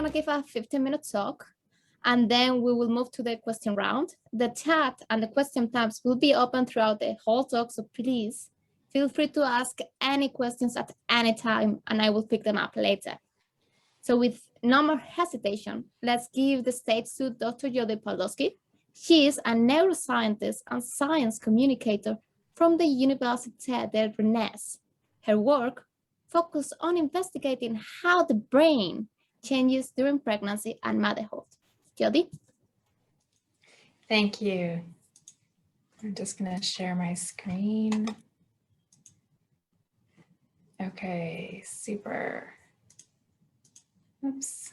to give a 15-minute talk, and then we will move to the question round. The chat and the question tabs will be open throughout the whole talk, so please feel free to ask any questions at any time, and I will pick them up later. So with no more hesitation, let's give the stage to Dr. Jodi Pawluski. She is a neuroscientist and science communicator from the Université de Rennes. Her work focused on investigating how the brain changes during pregnancy and motherhood. Jodi? Thank you. I'm just going to share my screen. Okay, super. Oops.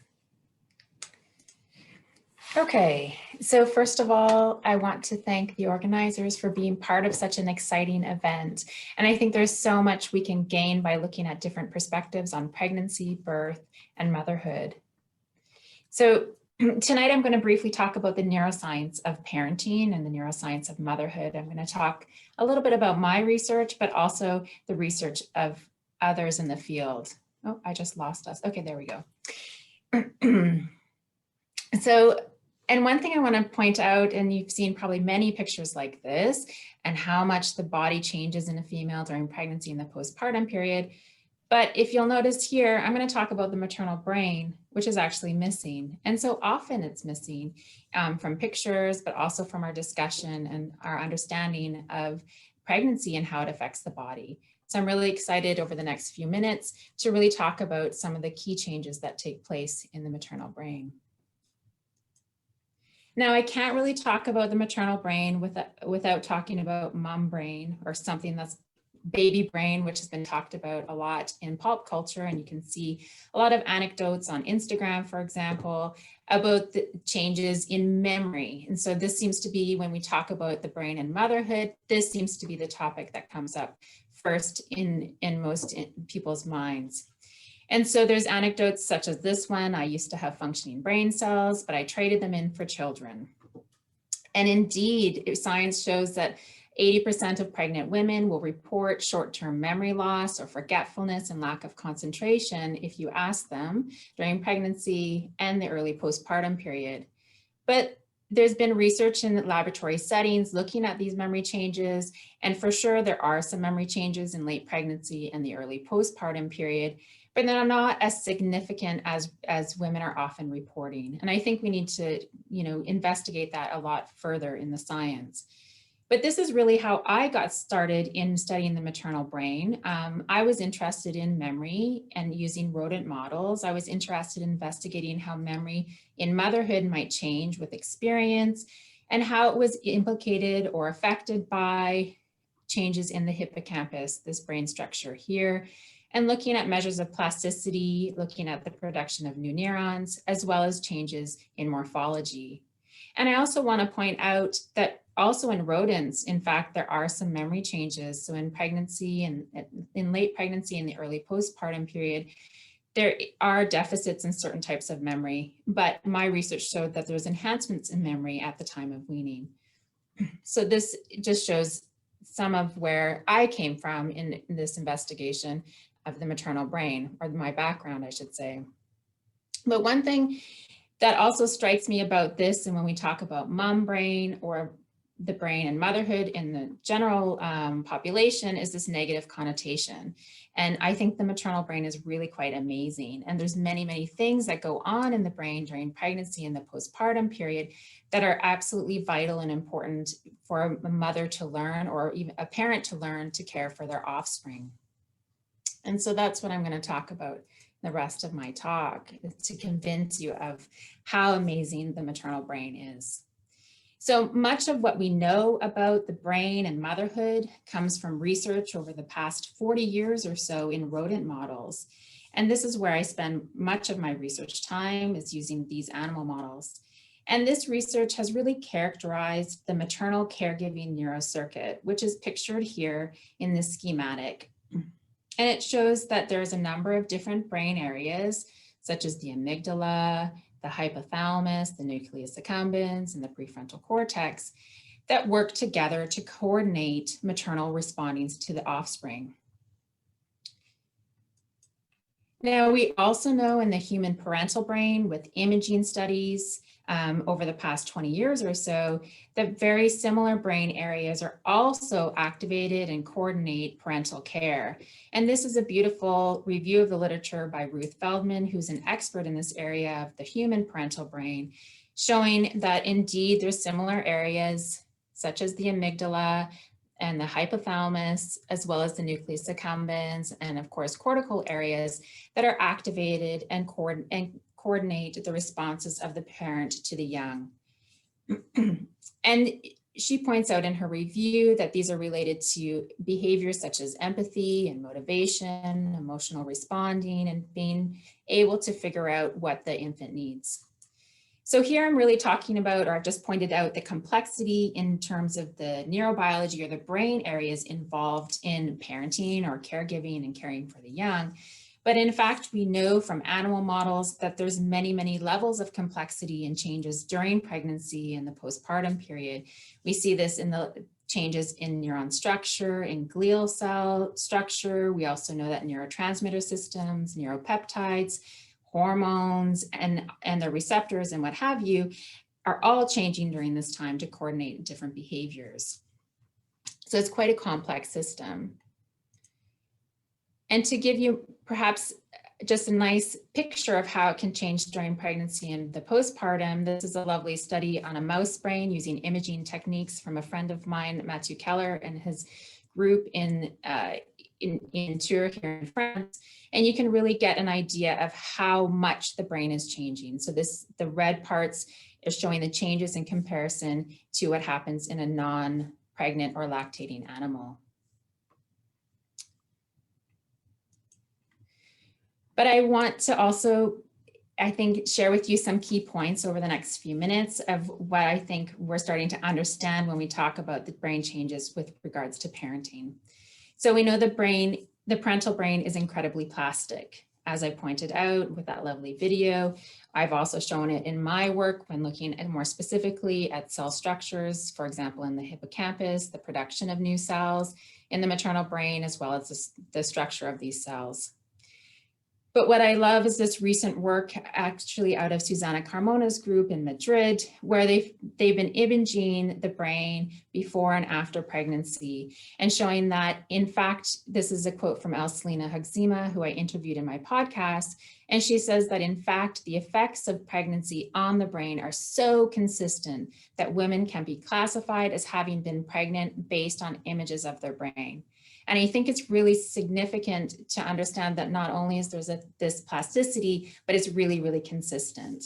Okay, so first of all, I want to thank the organizers for being part of such an exciting event. And I think there's so much we can gain by looking at different perspectives on pregnancy, birth, and motherhood. So tonight I'm going to briefly talk about the neuroscience of parenting and the neuroscience of motherhood. I'm going to talk a little bit about my research, but also the research of others in the field. Oh, I just lost us. Okay, there we go. And one thing I want to point out, and you've seen probably many pictures like this, and how much the body changes in a female during pregnancy and the postpartum period. But if you'll notice here, I'm going to talk about the maternal brain, which is actually missing. And so often it's missing from pictures, but also from our discussion and our understanding of pregnancy and how it affects the body. So I'm really excited over the next few minutes to really talk about some of the key changes that take place in the maternal brain. Now, I can't really talk about the maternal brain without talking about mom brain, or something that's baby brain, which has been talked about a lot in pop culture. And you can see a lot of anecdotes on Instagram, for example, about the changes in memory. And so this seems to be, when we talk about the brain and motherhood, this seems to be the topic that comes up first in most people's minds. And so there's anecdotes such as this one: I used to have functioning brain cells, but I traded them in for children. And indeed, science shows that 80% of pregnant women will report short-term memory loss or forgetfulness and lack of concentration if you ask them during pregnancy and the early postpartum period. But there's been research in laboratory settings looking at these memory changes, and for sure there are some memory changes in late pregnancy and the early postpartum period, but they're not as significant as women are often reporting. And I think we need to, investigate that a lot further in the science. But this is really how I got started in studying the maternal brain. I was interested in memory and using rodent models. I was interested in investigating how memory in motherhood might change with experience, and how it was implicated or affected by changes in the hippocampus, this brain structure here, and looking at measures of plasticity, looking at the production of new neurons, as well as changes in morphology. And I also want to point out that also in rodents, in fact, there are some memory changes. So in pregnancy and in late pregnancy and the early postpartum period, there are deficits in certain types of memory, but my research showed that there's enhancements in memory at the time of weaning. So this just shows some of where I came from in this investigation of the maternal brain, or my background, I should say. But one thing that also strikes me about this, and when we talk about mom brain or the brain and motherhood in the general population, is this negative connotation. And I think the maternal brain is really quite amazing. And there's many, many things that go on in the brain during pregnancy and the postpartum period that are absolutely vital and important for a mother to learn, or even a parent to learn, to care for their offspring. And so that's what I'm going to talk about the rest of my talk, to convince you of how amazing the maternal brain is. So much of what we know about the brain and motherhood comes from research over the past 40 years or so in rodent models. And this is where I spend much of my research time, is using these animal models. And this research has really characterized the maternal caregiving neurocircuit, which is pictured here in this schematic. And it shows that there's a number of different brain areas, such as the amygdala, the hypothalamus, the nucleus accumbens, and the prefrontal cortex, that work together to coordinate maternal respondings to the offspring. Now, we also know in the human parental brain with imaging studies over the past 20 years or so, that very similar brain areas are also activated and coordinate parental care. And this is a beautiful review of the literature by Ruth Feldman, who's an expert in this area of the human parental brain, showing that indeed there's similar areas such as the amygdala and the hypothalamus, as well as the nucleus accumbens, and of course, cortical areas that are activated and coordinate the responses of the parent to the young. And she points out in her review that these are related to behaviors such as empathy and motivation, emotional responding, and being able to figure out what the infant needs. So here I'm really talking about, or I've just pointed out, the complexity in terms of the neurobiology or the brain areas involved in parenting or caregiving and caring for the young. But in fact, we know from animal models that there's many, many levels of complexity and changes during pregnancy and the postpartum period. We see this in the changes in neuron structure, in glial cell structure. We also know that neurotransmitter systems, neuropeptides, hormones, and the receptors and what have you are all changing during this time to coordinate different behaviors. So it's quite a complex system. And to give you perhaps just a nice picture of how it can change during pregnancy and the postpartum, this is a lovely study on a mouse brain using imaging techniques from a friend of mine, Matthew Keller, and his group in Zurich here in France. And you can really get an idea of how much the brain is changing. So the red parts are showing the changes in comparison to what happens in a non-pregnant or lactating animal. But I want to also, I think, share with you some key points over the next few minutes of what I think we're starting to understand when we talk about the brain changes with regards to parenting. So we know the parental brain is incredibly plastic, as I pointed out with that lovely video. I've also shown it in my work when looking at more specifically at cell structures, for example, in the hippocampus, the production of new cells in the maternal brain, as well as the structure of these cells. But what I love is this recent work actually out of Susana Carmona's group in Madrid, where they've been imaging the brain before and after pregnancy and showing that, in fact, this is a quote from Elselina Huxima, who I interviewed in my podcast. And she says that, in fact, the effects of pregnancy on the brain are so consistent that women can be classified as having been pregnant based on images of their brain. And I think it's really significant to understand that not only is there this plasticity, but it's really, really consistent.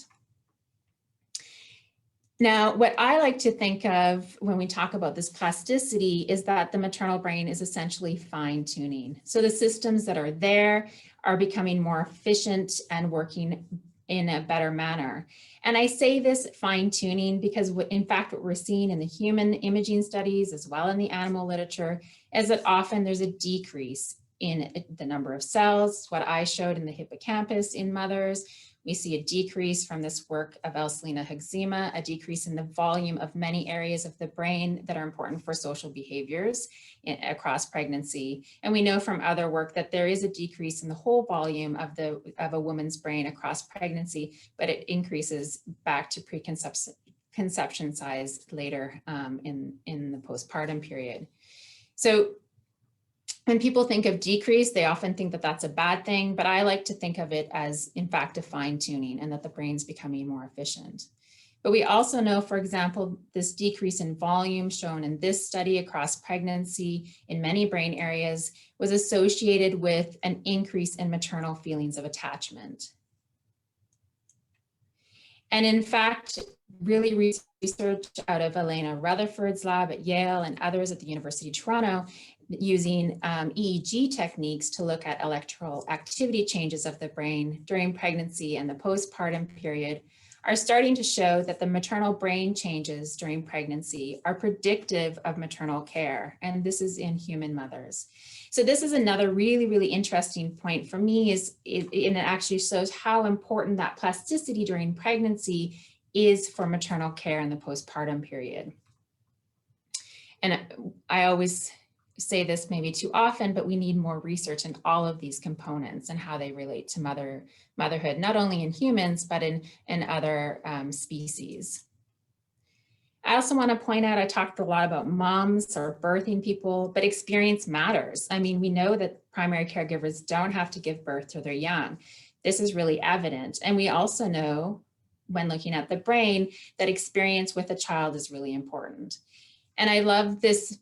Now, what I like to think of when we talk about this plasticity is that the maternal brain is essentially fine-tuning. So the systems that are there are becoming more efficient and working in a better manner. And I say this fine-tuning because in fact, what we're seeing in the human imaging studies as well in the animal literature is that often there's a decrease in the number of cells. What I showed in the hippocampus in mothers, we see a decrease from this work of Elselina Huxima, a decrease in the volume of many areas of the brain that are important for social behaviors across pregnancy. And we know from other work that there is a decrease in the whole volume of a woman's brain across pregnancy, but it increases back to preconception size later in the postpartum period. So when people think of decrease, they often think that that's a bad thing, but I like to think of it as, in fact, a fine-tuning and that the brain's becoming more efficient. But we also know, for example, this decrease in volume shown in this study across pregnancy in many brain areas was associated with an increase in maternal feelings of attachment. And in fact, really research out of Elena Rutherford's lab at Yale and others at the University of Toronto using EEG techniques to look at electrical activity changes of the brain during pregnancy and the postpartum period are starting to show that the maternal brain changes during pregnancy are predictive of maternal care. And this is in human mothers. So this is another really, really interesting point for me and it actually shows how important that plasticity during pregnancy is for maternal care in the postpartum period. And I always say this maybe too often, but we need more research in all of these components and how they relate to motherhood, not only in humans, but in other species. I also want to point out, I talked a lot about moms or birthing people, but experience matters. I mean, we know that primary caregivers don't have to give birth to their young. This is really evident. And we also know, when looking at the brain, that experience with a child is really important. And I love this.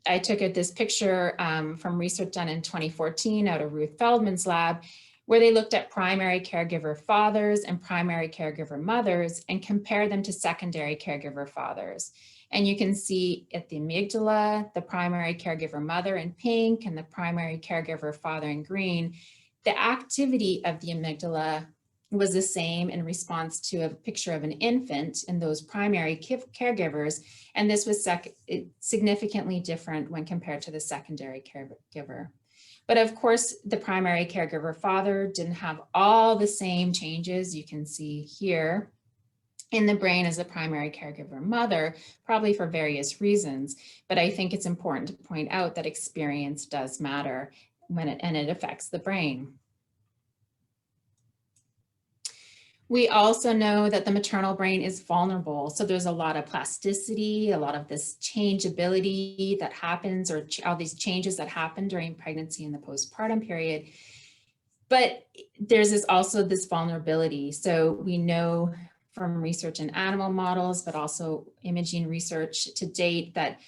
I took this picture from research done in 2014 out of Ruth Feldman's lab, where they looked at primary caregiver fathers and primary caregiver mothers and compared them to secondary caregiver fathers. And you can see at the amygdala, the primary caregiver mother in pink and the primary caregiver father in green, the activity of the amygdala was the same in response to a picture of an infant in those primary caregivers. And this was significantly different when compared to the secondary caregiver. But of course, the primary caregiver father didn't have all the same changes you can see here in the brain as a primary caregiver mother, probably for various reasons. But I think it's important to point out that experience does matter and it affects the brain. We also know that the maternal brain is vulnerable. So there's a lot of plasticity, a lot of this changeability that happens, or all these changes that happen during pregnancy and the postpartum period. But there's also this vulnerability. So we know from research in animal models, but also imaging research to date, that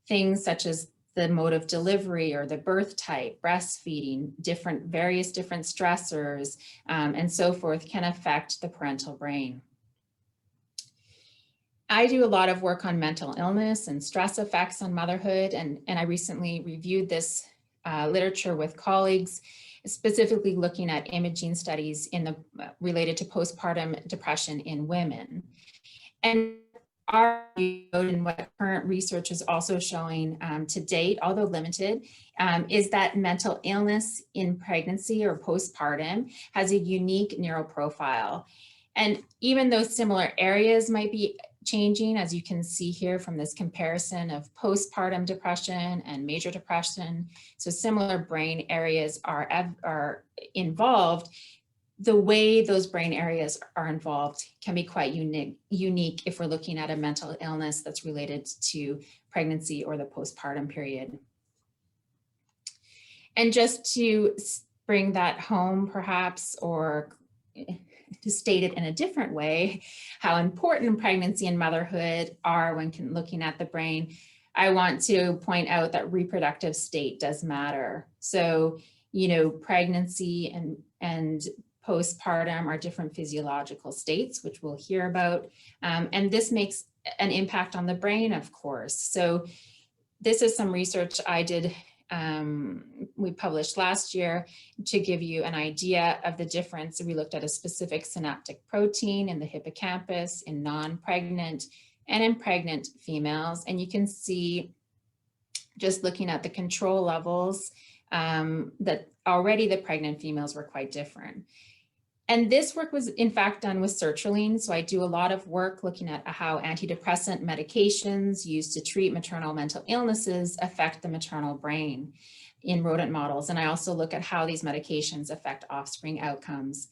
things such as the mode of delivery or the birth type, breastfeeding, various different stressors, and so forth can affect the parental brain. I do a lot of work on mental illness and stress effects on motherhood, and I recently reviewed this literature with colleagues, specifically looking at imaging studies related to postpartum depression in women. And and what current research is also showing to date, although limited, is that mental illness in pregnancy or postpartum has a unique neuroprofile. And even though similar areas might be changing, as you can see here from this comparison of postpartum depression and major depression, so similar brain areas are involved, the way those brain areas are involved can be quite unique if we're looking at a mental illness that's related to pregnancy or the postpartum period. And just to bring that home perhaps, or to state it in a different way, how important pregnancy and motherhood are when looking at the brain, I want to point out that reproductive state does matter. So, you know, pregnancy and postpartum are different physiological states, which we'll hear about. And this makes an impact on the brain, of course. So this is some research I did, we published last year to give you an idea of the difference. We looked at a specific synaptic protein in the hippocampus in non-pregnant and in pregnant females. And you can see, just looking at the control levels, that already the pregnant females were quite different. And this work was in fact done with sertraline. So I do a lot of work looking at how antidepressant medications used to treat maternal mental illnesses affect the maternal brain in rodent models. And I also look at how these medications affect offspring outcomes.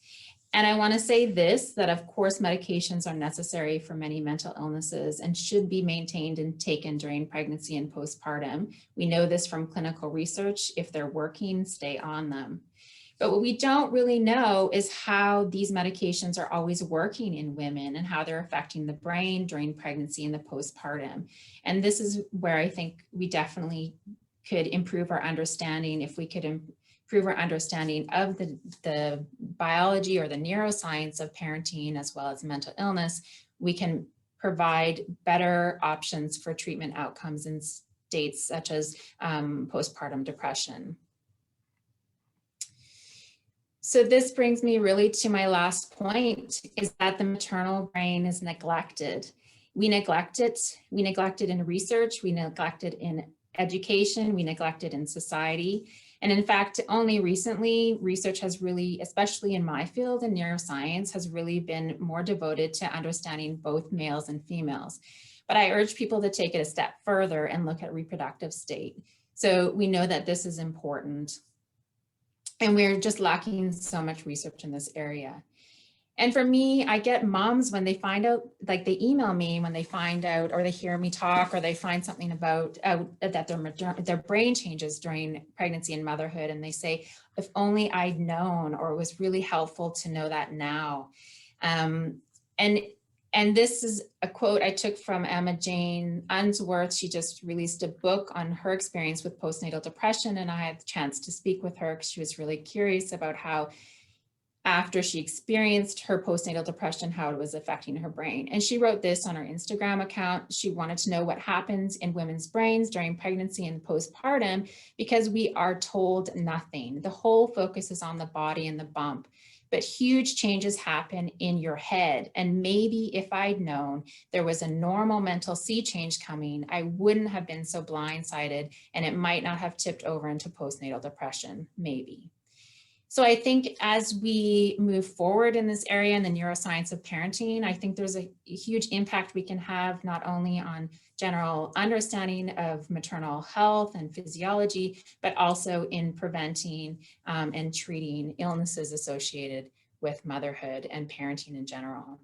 And I want to say this, that of course medications are necessary for many mental illnesses and should be maintained and taken during pregnancy and postpartum. We know this from clinical research. If they're working, stay on them. But what we don't really know is how these medications are always working in women and how they're affecting the brain during pregnancy and the postpartum. And this is where I think we definitely could improve our understanding. If we could improve our understanding of the biology or the neuroscience of parenting as well as mental illness, we can provide better options for treatment outcomes in states such as postpartum depression. So this brings me really to my last point, is that the maternal brain is neglected. We neglect it in research, we neglect it in education, we neglect it in society. And in fact, only recently, research has really, especially in my field in neuroscience, has really been more devoted to understanding both males and females. But I urge people to take it a step further and look at reproductive state. So we know that this is important. And we're just lacking so much research in this area. And for me, I get moms when they find out, like they email me when they find out, or they hear me talk, or they find something about that their brain changes during pregnancy and motherhood. And they say, if only I'd known, or it was really helpful to know that now. And this is a quote I took from Emma Jane Unsworth. She just released a book on her experience with postnatal depression. And I had the chance to speak with her because she was really curious about how, after she experienced her postnatal depression, how it was affecting her brain. And she wrote this on her Instagram account. She wanted to know what happens in women's brains during pregnancy and postpartum, because we are told nothing. The whole focus is on the body and the bump, but huge changes happen in your head. And maybe if I'd known there was a normal mental sea change coming, I wouldn't have been so blindsided, and it might not have tipped over into postnatal depression, maybe. So I think as we move forward in this area in the neuroscience of parenting, I think there's a huge impact we can have not only on general understanding of maternal health and physiology, but also in preventing and treating illnesses associated with motherhood and parenting in general.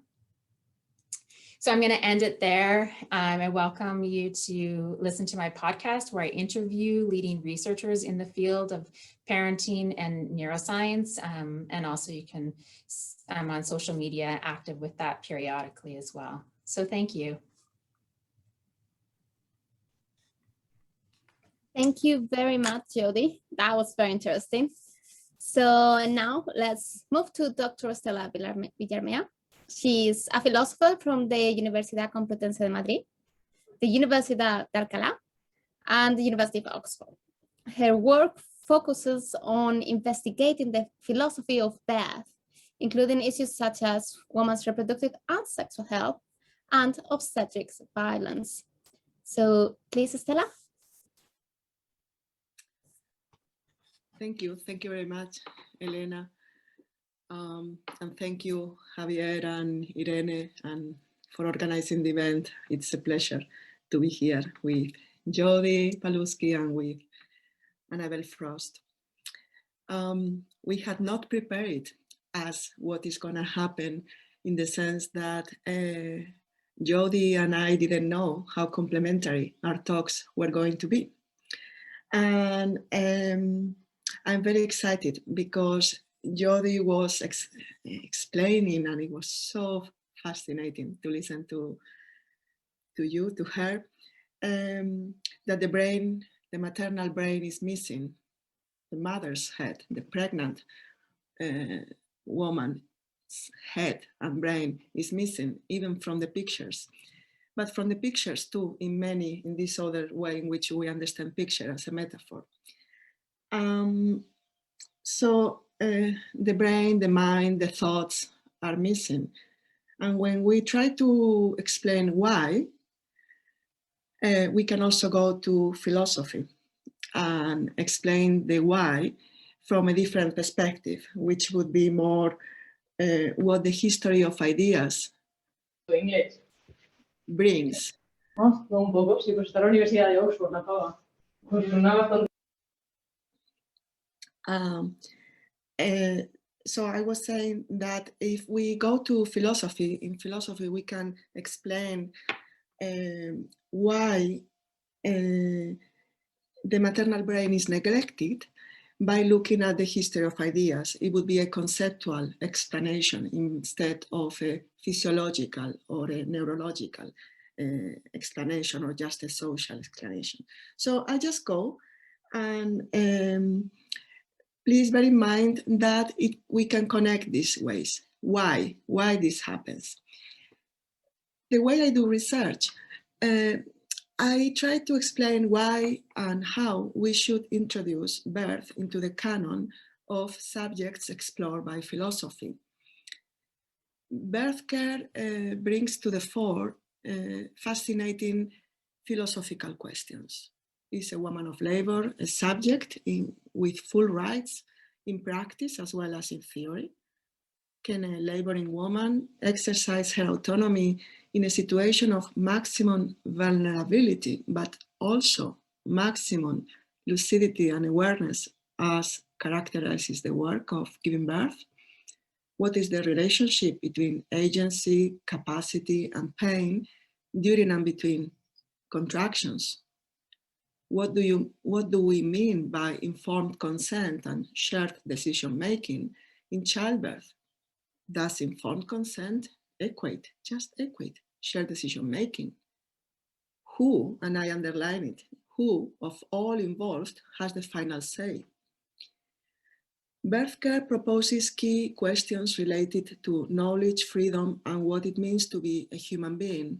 So I'm going to end it there. I welcome you to listen to my podcast where I interview leading researchers in the field of parenting and neuroscience. And also you can, I'm on social media, active with that periodically as well. So thank you. Thank you very much, Jodi. That was very interesting. So now let's move to Dr. Stella Villarmea. She's a philosopher from the Universidad Complutense de Madrid, the Universidad de Alcalá, and the University of Oxford. Her work focuses on investigating the philosophy of birth, including issues such as women's reproductive and sexual health and obstetrics violence. So please, Stella. Thank you very much, Elena. And thank you, Javier and Irene, and for organizing the event. It's a pleasure to be here with Jodi Pawluski and with Anabelle Frost. We had not prepared as what is going to happen, in the sense that Jodi and I didn't know how complementary our talks were going to be. And I'm very excited because Jodi was explaining, and it was so fascinating to listen to her, that the brain, the maternal brain, is missing. The mother's head, the pregnant woman's head and brain is missing, even from the pictures. But from the pictures too, in this other way in which we understand picture as a metaphor. So the brain, the mind, the thoughts are missing. And when we try to explain why, we can also go to philosophy and explain the why from a different perspective, which would be more what the history of ideas brings. Un poco, sí, pues está la Universidad de Oxford, la paga. Pues bastante. So I was saying that if we go to philosophy, in philosophy we can explain why the maternal brain is neglected by looking at the history of ideas. It would be a conceptual explanation instead of a physiological or a neurological explanation, or just a social explanation. So I just go, and please bear in mind that we can connect these ways. Why this happens? The way I do research, I try to explain why and how we should introduce birth into the canon of subjects explored by philosophy. Birth care brings to the fore fascinating philosophical questions. Is a woman of labor a subject with full rights in practice as well as in theory? Can a laboring woman exercise her autonomy in a situation of maximum vulnerability, but also maximum lucidity and awareness as characterizes the work of giving birth? What is the relationship between agency, capacity, and pain during and between contractions? What do we mean by informed consent and shared decision-making in childbirth? Does informed consent just equate shared decision-making? Who, and I underline it, who of all involved has the final say? Birth care proposes key questions related to knowledge, freedom, and what it means to be a human being.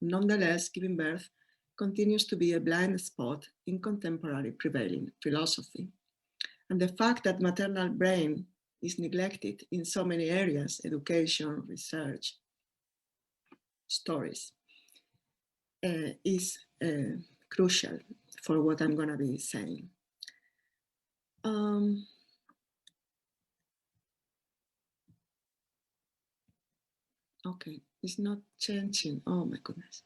Nonetheless, giving birth continues to be a blind spot in contemporary prevailing philosophy. And the fact that maternal brain is neglected in so many areas, education, research, stories, is crucial for what I'm going to be saying. Okay, it's not changing. Oh my goodness.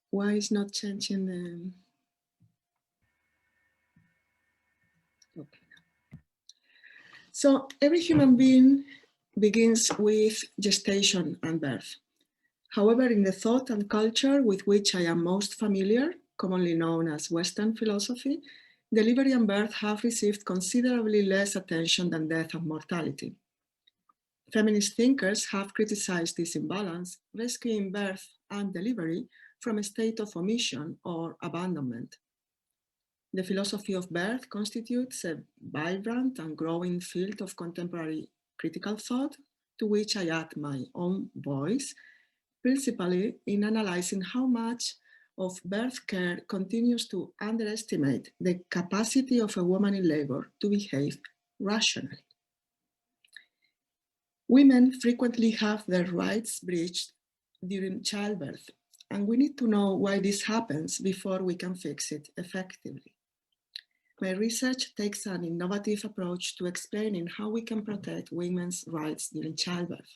Why is not changing the... Okay. So every human being begins with gestation and birth. However, in the thought and culture with which I am most familiar, commonly known as Western philosophy, delivery and birth have received considerably less attention than death and mortality. Feminist thinkers have criticized this imbalance, rescuing birth and delivery from a state of omission or abandonment. The philosophy of birth constitutes a vibrant and growing field of contemporary critical thought, to which I add my own voice, principally in analyzing how much of birth care continues to underestimate the capacity of a woman in labor to behave rationally. Women frequently have their rights breached during childbirth, and we need to know why this happens before we can fix it effectively. My research takes an innovative approach to explaining how we can protect women's rights during childbirth.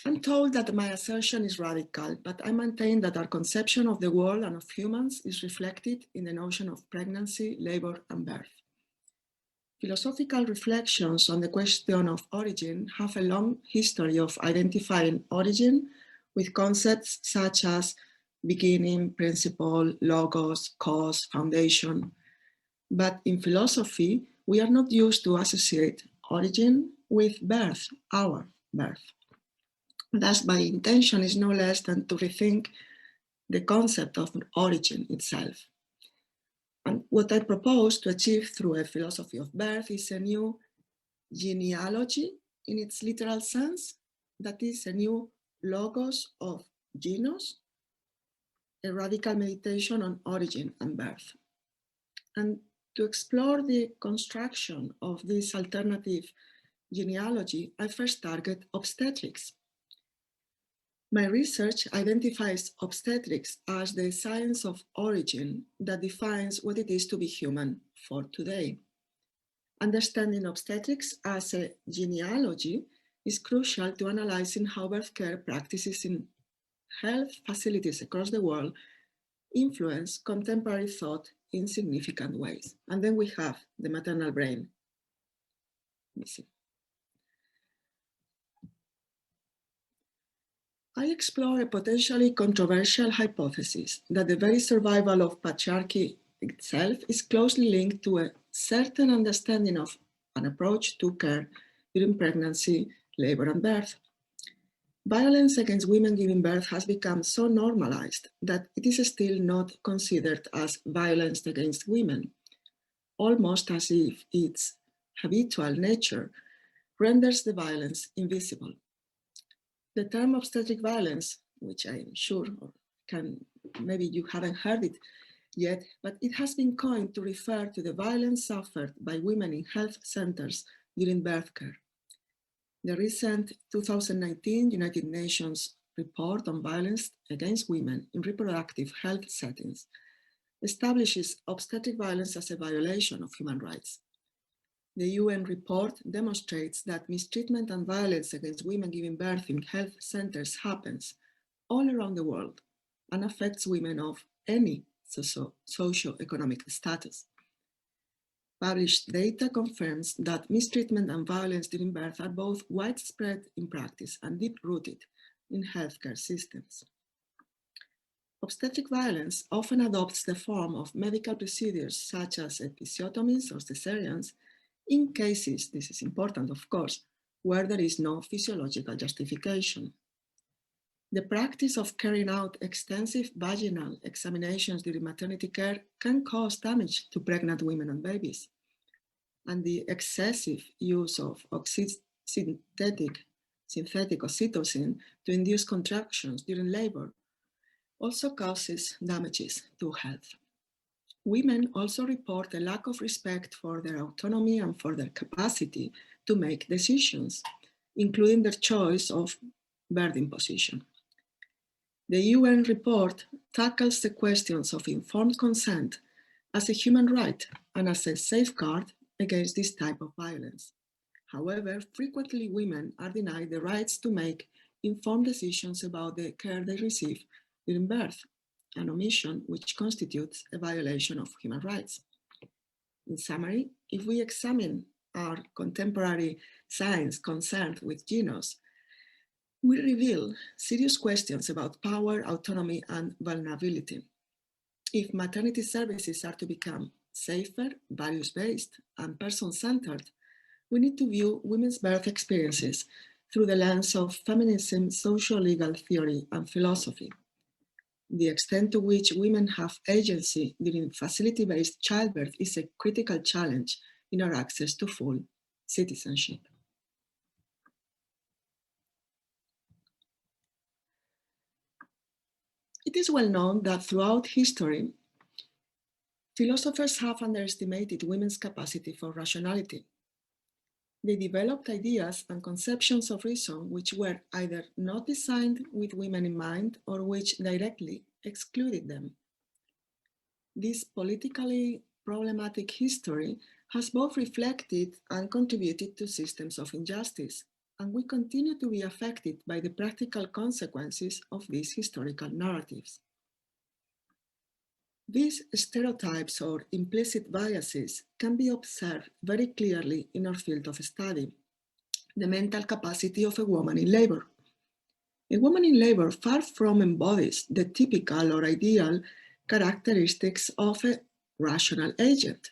I'm told that my assertion is radical, but I maintain that our conception of the world and of humans is reflected in the notion of pregnancy, labor, and birth. Philosophical reflections on the question of origin have a long history of identifying origin with concepts such as beginning, principle, logos, cause, foundation. But in philosophy, we are not used to associate origin with birth, our birth. Thus, my intention is no less than to rethink the concept of origin itself. And what I propose to achieve through a philosophy of birth is a new genealogy in its literal sense, that is a new logos of genos, a radical meditation on origin and birth. And to explore the construction of this alternative genealogy, I first target obstetrics. My research identifies obstetrics as the science of origin that defines what it is to be human for today. Understanding obstetrics as a genealogy is crucial to analyzing how birth care practices in health facilities across the world influence contemporary thought in significant ways. And then we have the maternal brain missing. I explore a potentially controversial hypothesis that the very survival of patriarchy itself is closely linked to a certain understanding of an approach to care during pregnancy, labor, and birth. Violence against women giving birth has become so normalized that it is still not considered as violence against women, almost as if its habitual nature renders the violence invisible. The term obstetric violence, which I'm sure maybe you haven't heard it yet, but it has been coined to refer to the violence suffered by women in health centers during birth care. The recent 2019 United Nations report on violence against women in reproductive health settings establishes obstetric violence as a violation of human rights. The UN report demonstrates that mistreatment and violence against women giving birth in health centers happens all around the world and affects women of any socio-economic status. Published data confirms that mistreatment and violence during birth are both widespread in practice and deep-rooted in healthcare systems. Obstetric violence often adopts the form of medical procedures such as episiotomies or cesareans in cases, this is important of course, where there is no physiological justification. The practice of carrying out extensive vaginal examinations during maternity care can cause damage to pregnant women and babies. And the excessive use of synthetic oxytocin to induce contractions during labor also causes damages to health. Women also report a lack of respect for their autonomy and for their capacity to make decisions, including their choice of birthing position. The UN report tackles the questions of informed consent as a human right and as a safeguard against this type of violence. However, frequently women are denied the rights to make informed decisions about the care they receive during birth, an omission which constitutes a violation of human rights. In summary, if we examine our contemporary science concerned with GENOS, we reveal serious questions about power, autonomy, and vulnerability. If maternity services are to become safer, values-based, and person-centered, we need to view women's birth experiences through the lens of feminism, social-legal theory, and philosophy. The extent to which women have agency during facility-based childbirth is a critical challenge in our access to full citizenship. It is well known that throughout history, philosophers have underestimated women's capacity for rationality. They developed ideas and conceptions of reason which were either not designed with women in mind or which directly excluded them. This politically problematic history has both reflected and contributed to systems of injustice, and we continue to be affected by the practical consequences of these historical narratives. These stereotypes or implicit biases can be observed very clearly in our field of study, the mental capacity of a woman in labor. A woman in labor far from embodies the typical or ideal characteristics of a rational agent.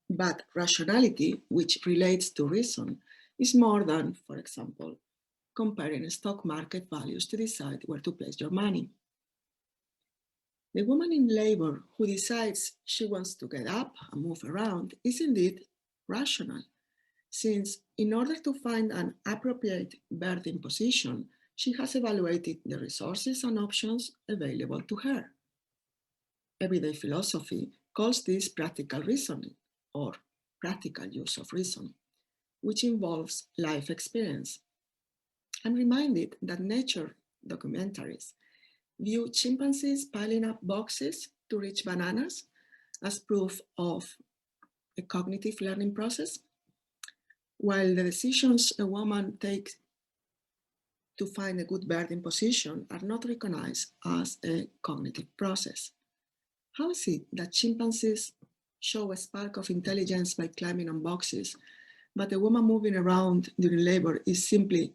But rationality, which relates to reason, is more than, for example, comparing stock market values to decide where to place your money. The woman in labor who decides she wants to get up and move around is indeed rational, since in order to find an appropriate birthing position, she has evaluated the resources and options available to her. Everyday philosophy calls this practical reasoning or practical use of reason, which involves life experience. I'm reminded that nature documentaries view chimpanzees piling up boxes to reach bananas as proof of a cognitive learning process, while the decisions a woman takes to find a good birthing position are not recognized as a cognitive process. How is it that chimpanzees show a spark of intelligence by climbing on boxes, but a woman moving around during labor is simply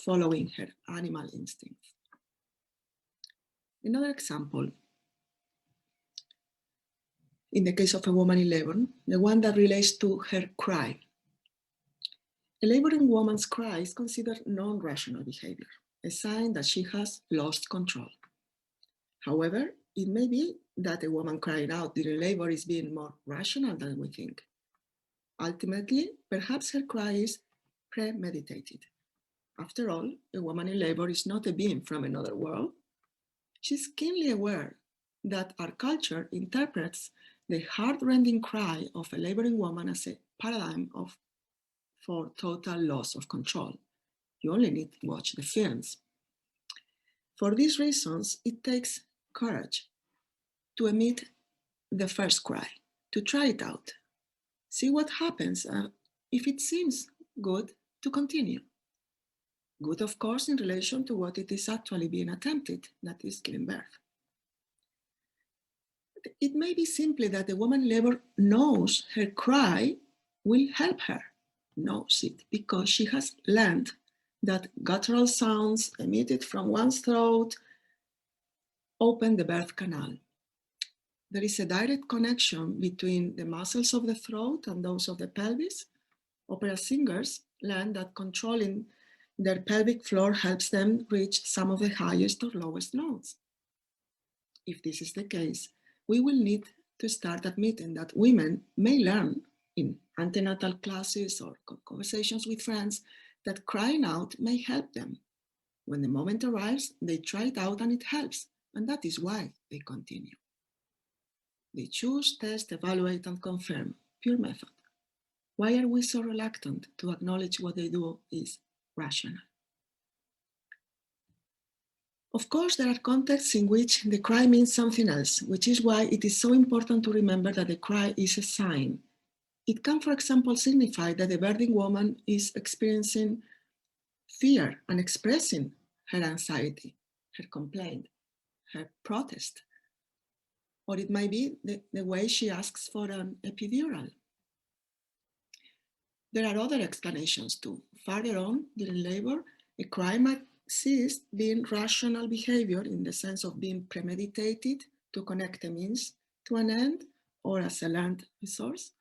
following her animal instincts? Another example, in the case of a woman in labor, the one that relates to her cry. A laboring woman's cry is considered non-rational behavior, a sign that she has lost control. However, it may be that a woman crying out during labor is being more rational than we think. Ultimately, perhaps her cry is premeditated. After all, a woman in labor is not a being from another world. She's keenly aware that our culture interprets the heart-rending cry of a laboring woman as a paradigm for total loss of control. You only need to watch the films. For these reasons, it takes courage to emit the first cry, to try it out. See what happens if it seems good to continue. Good, of course, in relation to what it is actually being attempted, that is giving birth. It may be simply that the woman in labor knows her cry will help her, knows it, because she has learned that guttural sounds emitted from one's throat open the birth canal. There is a direct connection between the muscles of the throat and those of the pelvis. Opera singers learn that controlling their pelvic floor helps them reach some of the highest or lowest notes. If this is the case, we will need to start admitting that women may learn in antenatal classes or conversations with friends that crying out may help them. When the moment arrives, they try it out and it helps, and that is why they continue. They choose, test, evaluate, and confirm. Pure method. Why are we so reluctant to acknowledge what they do is rational? Of course, there are contexts in which the cry means something else, which is why it is so important to remember that the cry is a sign. It can, for example, signify that the birthing woman is experiencing fear and expressing her anxiety, her complaint, her protest. Or it might be the way she asks for an epidural. There are other explanations too. Further on, during labor, a cry might cease being rational behavior in the sense of being premeditated to connect a means to an end or as a learned resource.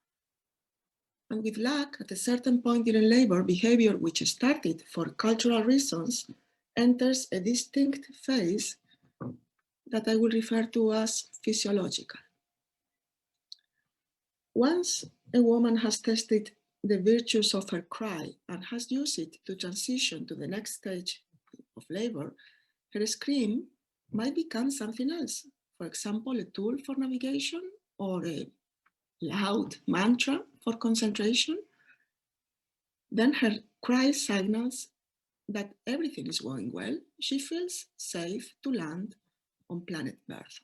And with luck, at a certain point during labor, behavior which started for cultural reasons enters a distinct phase that I will refer to as physiological. Once a woman has tested the virtues of her cry and has used it to transition to the next stage of labor, her scream might become something else. For example, a tool for navigation or a loud mantra for concentration. Then her cry signals that everything is going well. She feels safe to land on planet Earth,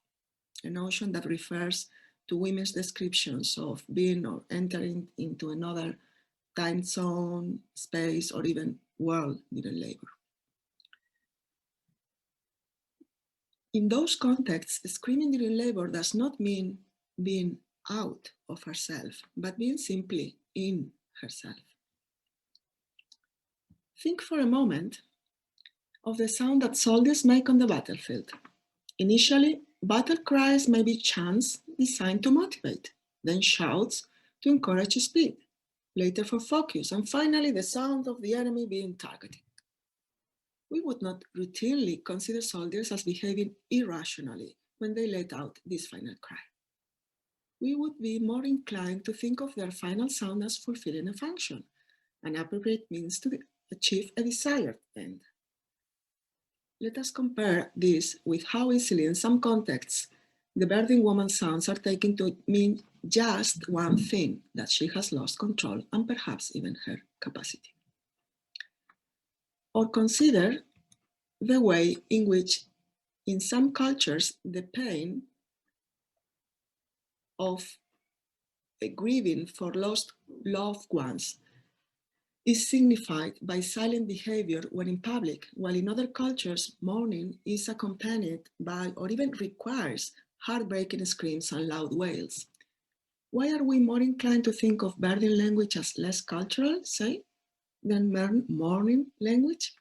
a notion that refers to women's descriptions of being or entering into another time zone, space, or even world during labor. In those contexts, screaming during labor does not mean being out of herself, but being simply in herself. Think for a moment of the sound that soldiers make on the battlefield. Initially, battle cries may be chants designed to motivate, then shouts to encourage speed, later for focus, and finally the sound of the enemy being targeted. We would not routinely consider soldiers as behaving irrationally when they let out this final cry. We would be more inclined to think of their final sound as fulfilling a function, an appropriate means to achieve a desired end. Let us compare this with how easily in some contexts the birthing woman's sounds are taken to mean just one thing, that she has lost control and perhaps even her capacity. Or consider the way in which in some cultures the pain of a grieving for lost loved ones is signified by silent behavior when in public, while in other cultures, mourning is accompanied by or even requires heartbreaking screams and loud wails. Why are we more inclined to think of birthing language as less cultural, say, than mourning language?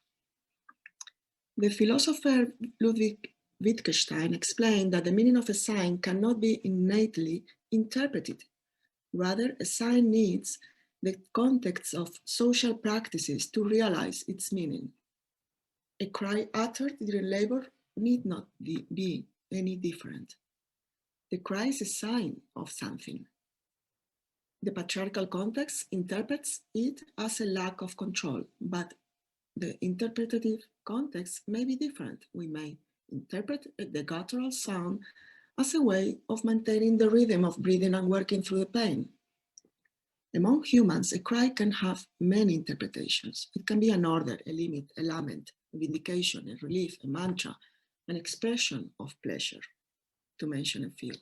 The philosopher Ludwig Wittgenstein explained that the meaning of a sign cannot be innately interpreted. Rather, a sign needs the context of social practices to realize its meaning. A cry uttered during labor need not be any different. The cry is a sign of something. The patriarchal context interprets it as a lack of control, but the interpretative context may be different. We may interpret the guttural sound as a way of maintaining the rhythm of breathing and working through the pain. Among humans, a cry can have many interpretations. It can be an order, a limit, a lament, a vindication, a relief, a mantra, an expression of pleasure, to mention a few.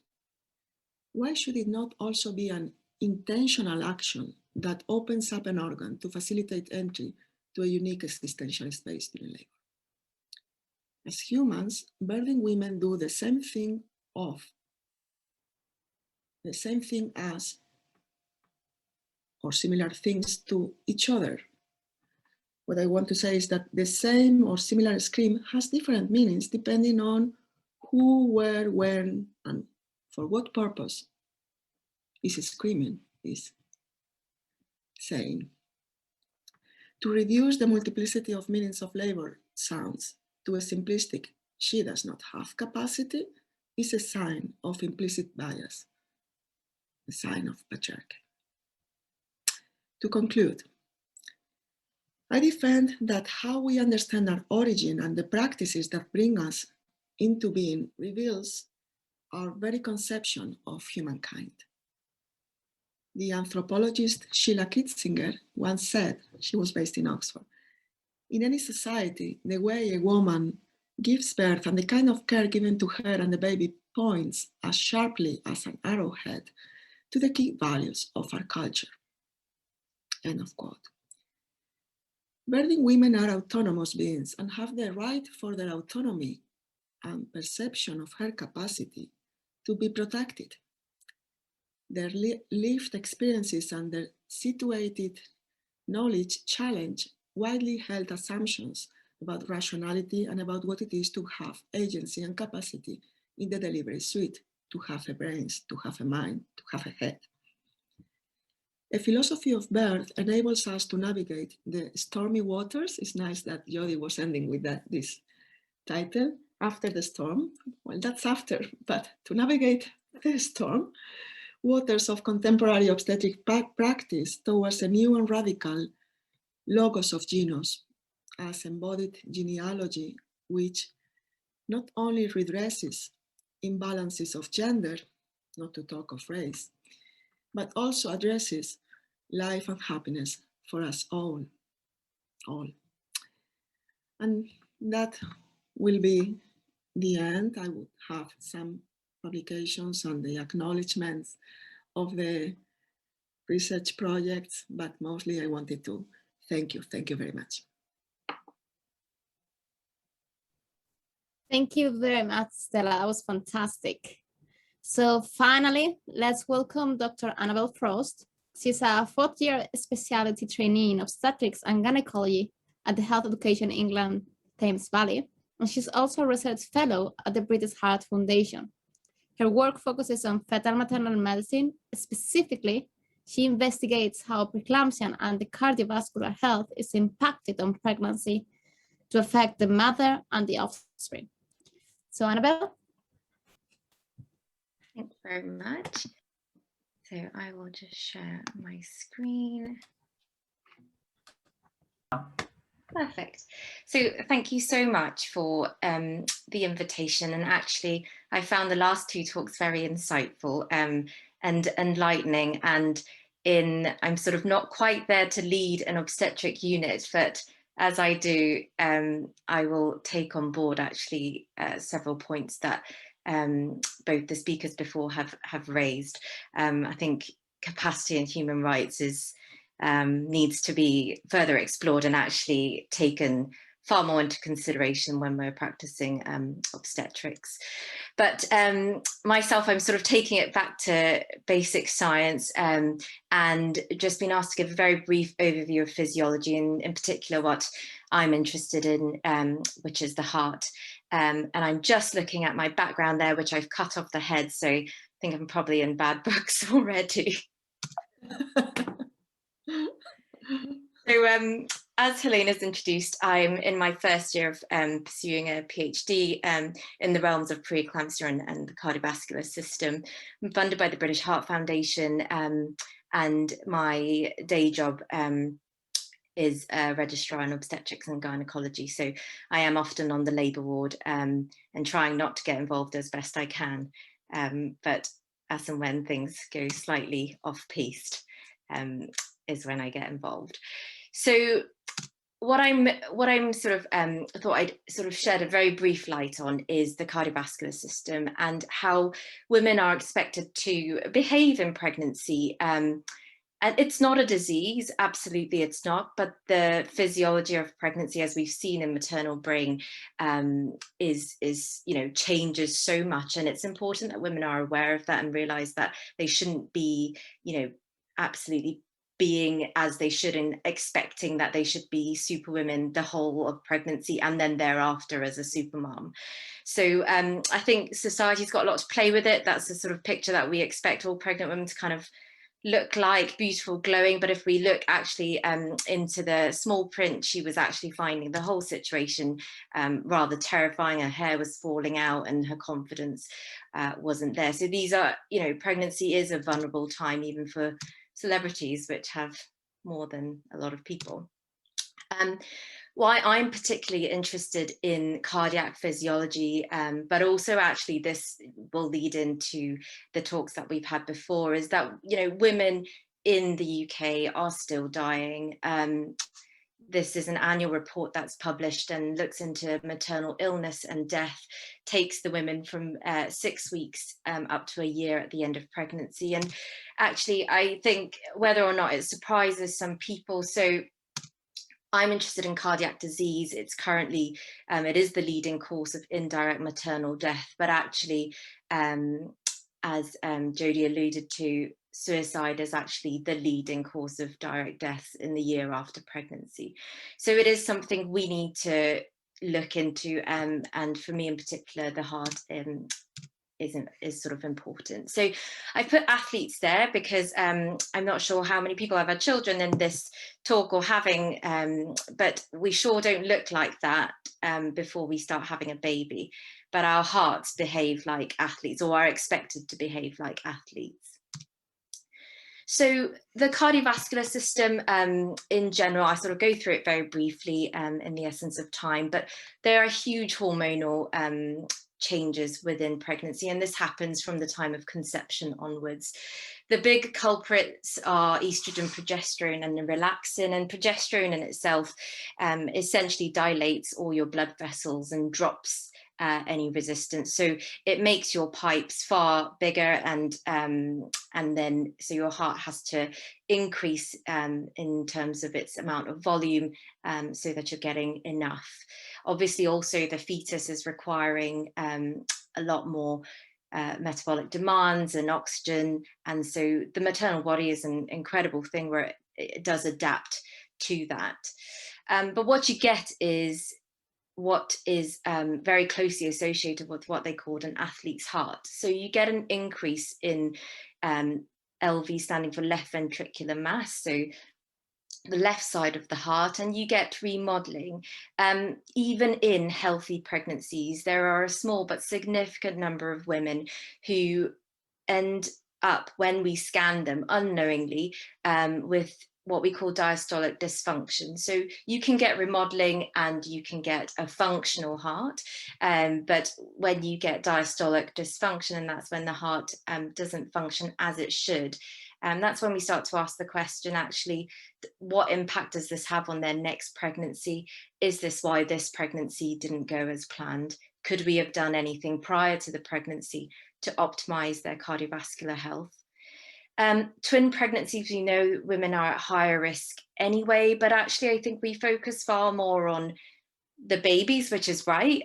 Why should it not also be an intentional action that opens up an organ to facilitate entry to a unique existential space during labor. As humans, birthing women do the same thing as, or similar things to each other. What I want to say is that the same or similar scream has different meanings depending on who, where, when, and for what purpose is screaming, is saying. To reduce the multiplicity of meanings of labor sounds to a simplistic, she does not have capacity, is a sign of implicit bias, a sign of patriarchy. To conclude, I defend that how we understand our origin and the practices that bring us into being reveals our very conception of humankind. The anthropologist Sheila Kitzinger once said, she was based in Oxford, in any society, the way a woman gives birth and the kind of care given to her and the baby points as sharply as an arrowhead to the key values of our culture. End of quote. Birthing women are autonomous beings and have the right for their autonomy and perception of her capacity to be protected. Their lived experiences and their situated knowledge challenge widely held assumptions about rationality and about what it is to have agency and capacity in the delivery suite, to have a brains, to have a mind, to have a head. A philosophy of birth enables us to navigate the stormy waters. It's nice that Jodi was ending with this title, After the Storm. Well, that's after, but to navigate the storm, waters of contemporary obstetric practice towards a new and radical logos of genus as embodied genealogy, which not only redresses imbalances of gender, not to talk of race, but also addresses life and happiness for us all. And that will be the end. I would have some publications and the acknowledgements of the research projects, but mostly I wanted to thank you. Thank you very much. Thank you very much, Stella. That was fantastic. So finally, let's welcome Dr. Anabelle Frost. She's a fourth-year specialty trainee in obstetrics and gynecology at the Health Education England Thames Valley, and she's also a research fellow at the British Heart Foundation. Her work focuses on fetal maternal medicine. Specifically, she investigates how preeclampsia and the cardiovascular health is impacted on pregnancy to affect the mother and the offspring. So Anabelle? Thank you very much. So I will just share my screen. Perfect. So thank you so much for the invitation. And actually, I found the last two talks very insightful and enlightening. And I'm sort of not quite there to lead an obstetric unit, but as I do, I will take on board actually several points that both the speakers before have raised. I think capacity and human rights needs to be further explored and actually taken far more into consideration when we're practicing obstetrics. But myself, I'm sort of taking it back to basic science and just been asked to give a very brief overview of physiology, and in particular what I'm interested in, which is the heart. And I'm just looking at my background there, which I've cut off the head, so I think I'm probably in bad books already. So as Helena's introduced, I'm in my first year of pursuing a PhD in the realms of preeclampsia and the cardiovascular system. I'm funded by the British Heart Foundation, and my day job is a registrar in obstetrics and gynecology. So I am often on the labour ward and trying not to get involved as best I can. But as and when things go slightly off-piste is when I get involved. So what I'm sort of thought I'd sort of shed a very brief light on is the cardiovascular system and how women are expected to behave in pregnancy, And it's not a disease, absolutely it's not, but the physiology of pregnancy, as we've seen in maternal brain, is changes so much. And it's important that women are aware of that and realize that they shouldn't be, absolutely being as they should and expecting that they should be super women the whole of pregnancy and then thereafter as a super mom. So I think society's got a lot to play with it. That's the sort of picture that we expect all pregnant women to kind of look like, beautiful, glowing. But if we look actually into the small print, she was actually finding the whole situation rather terrifying. Her hair was falling out and her confidence wasn't there. So these are, pregnancy is a vulnerable time even for celebrities, which have more than a lot of people. Why I'm particularly interested in cardiac physiology, but also actually this will lead into the talks that we've had before, is that, women in the UK are still dying. This is an annual report that's published and looks into maternal illness and death, takes the women from 6 weeks up to a year at the end of pregnancy. And actually, I think whether or not it surprises some people, so I'm interested in cardiac disease. It's currently, it is the leading cause of indirect maternal death, but actually, as Jodi alluded to, suicide is actually the leading cause of direct deaths in the year after pregnancy. So it is something we need to look into, and for me in particular, the heart is sort of important. So I put athletes there because I'm not sure how many people have had children in this talk or having, but we sure don't look like that before we start having a baby. But our hearts behave like athletes, or are expected to behave like athletes. So the cardiovascular system in general, I sort of go through it very briefly in the essence of time, but there are huge hormonal changes within pregnancy, and this happens from the time of conception onwards. The big culprits are estrogen, progesterone, and relaxin. And progesterone in itself essentially dilates all your blood vessels and drops any resistance. So it makes your pipes far bigger, and then so your heart has to increase in terms of its amount of volume so that you're getting enough. Obviously, also the fetus is requiring a lot more metabolic demands and oxygen, and so the maternal body is an incredible thing where it does adapt to that. But what you get is what is very closely associated with what they called an athlete's heart. So you get an increase in LV, standing for left ventricular mass, so the left side of the heart, and you get remodeling. Even in healthy pregnancies, there are a small but significant number of women who end up, when we scan them unknowingly, with what we call diastolic dysfunction. So you can get remodeling and you can get a functional heart, but when you get diastolic dysfunction, and that's when the heart doesn't function as it should, that's when we start to ask the question, actually, what impact does this have on their next pregnancy? Is this why this pregnancy didn't go as planned? Could we have done anything prior to the pregnancy to optimize their cardiovascular health? Twin pregnancies, we know women are at higher risk anyway, but actually I think we focus far more on the babies, which is right.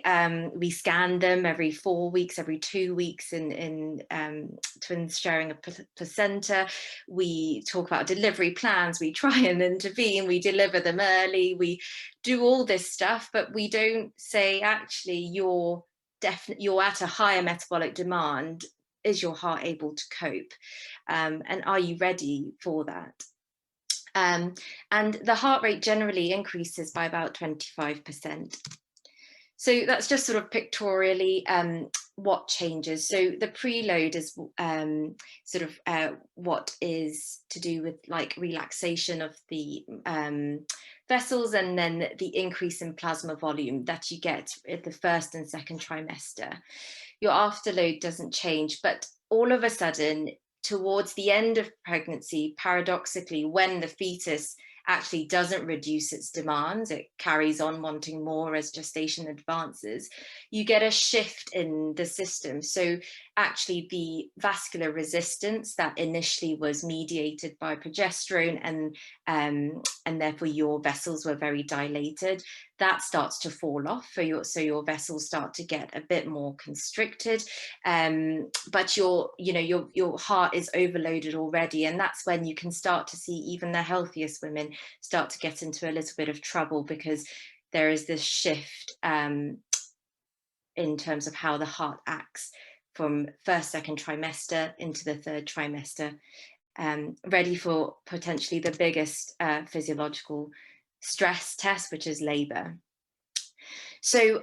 We scan them every 4 weeks, every 2 weeks in twins sharing a placenta. We talk about delivery plans, we try and intervene, we deliver them early, we do all this stuff, but we don't say, actually, you're at a higher metabolic demand. Is your heart able to cope? And are you ready for that? And the heart rate generally increases by about 25%. So that's just sort of pictorially what changes. So the preload is sort of what is to do with like relaxation of the vessels, and then the increase in plasma volume that you get at the first and second trimester. Your afterload doesn't change, but all of a sudden, towards the end of pregnancy, paradoxically, when the fetus actually doesn't reduce its demands, it carries on wanting more as gestation advances, you get a shift in the system. So actually the vascular resistance that initially was mediated by progesterone and therefore your vessels were very dilated, that starts to fall off for your, so your vessels start to get a bit more constricted, but your heart is overloaded already, and that's when you can start to see even the healthiest women start to get into a little bit of trouble, because there is this shift in terms of how the heart acts from first, second trimester into the third trimester, ready for potentially the biggest physiological stress test, which is labor. So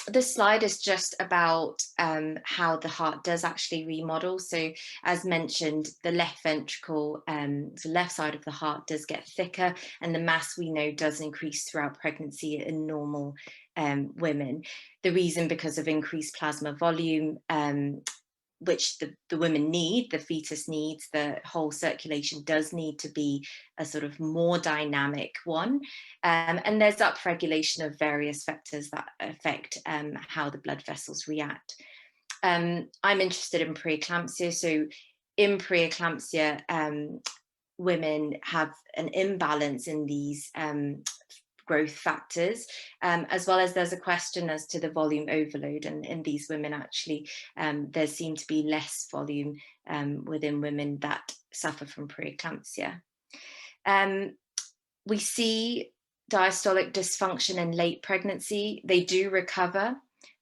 this slide is just about how the heart does actually remodel. So as mentioned, the left ventricle, the left side of the heart does get thicker, and the mass we know does increase throughout pregnancy in normal women. The reason because of increased plasma volume, which the women need, the fetus needs, the whole circulation does need to be a sort of more dynamic one. And there's upregulation of various factors that affect how the blood vessels react. I'm interested in preeclampsia. So in preeclampsia, women have an imbalance in these growth factors, as well as there's a question as to the volume overload, and in these women actually there seemed to be less volume within women that suffer from preeclampsia. We see diastolic dysfunction in late pregnancy. They do recover,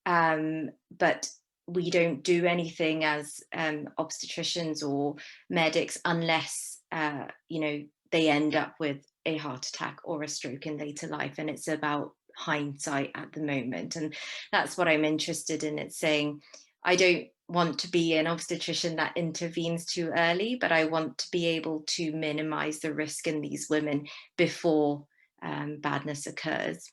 but we don't do anything as obstetricians or medics unless they end up with a heart attack or a stroke in later life, and it's about hindsight at the moment. And that's what I'm interested in. It's saying, I don't want to be an obstetrician that intervenes too early, but I want to be able to minimize the risk in these women before badness occurs.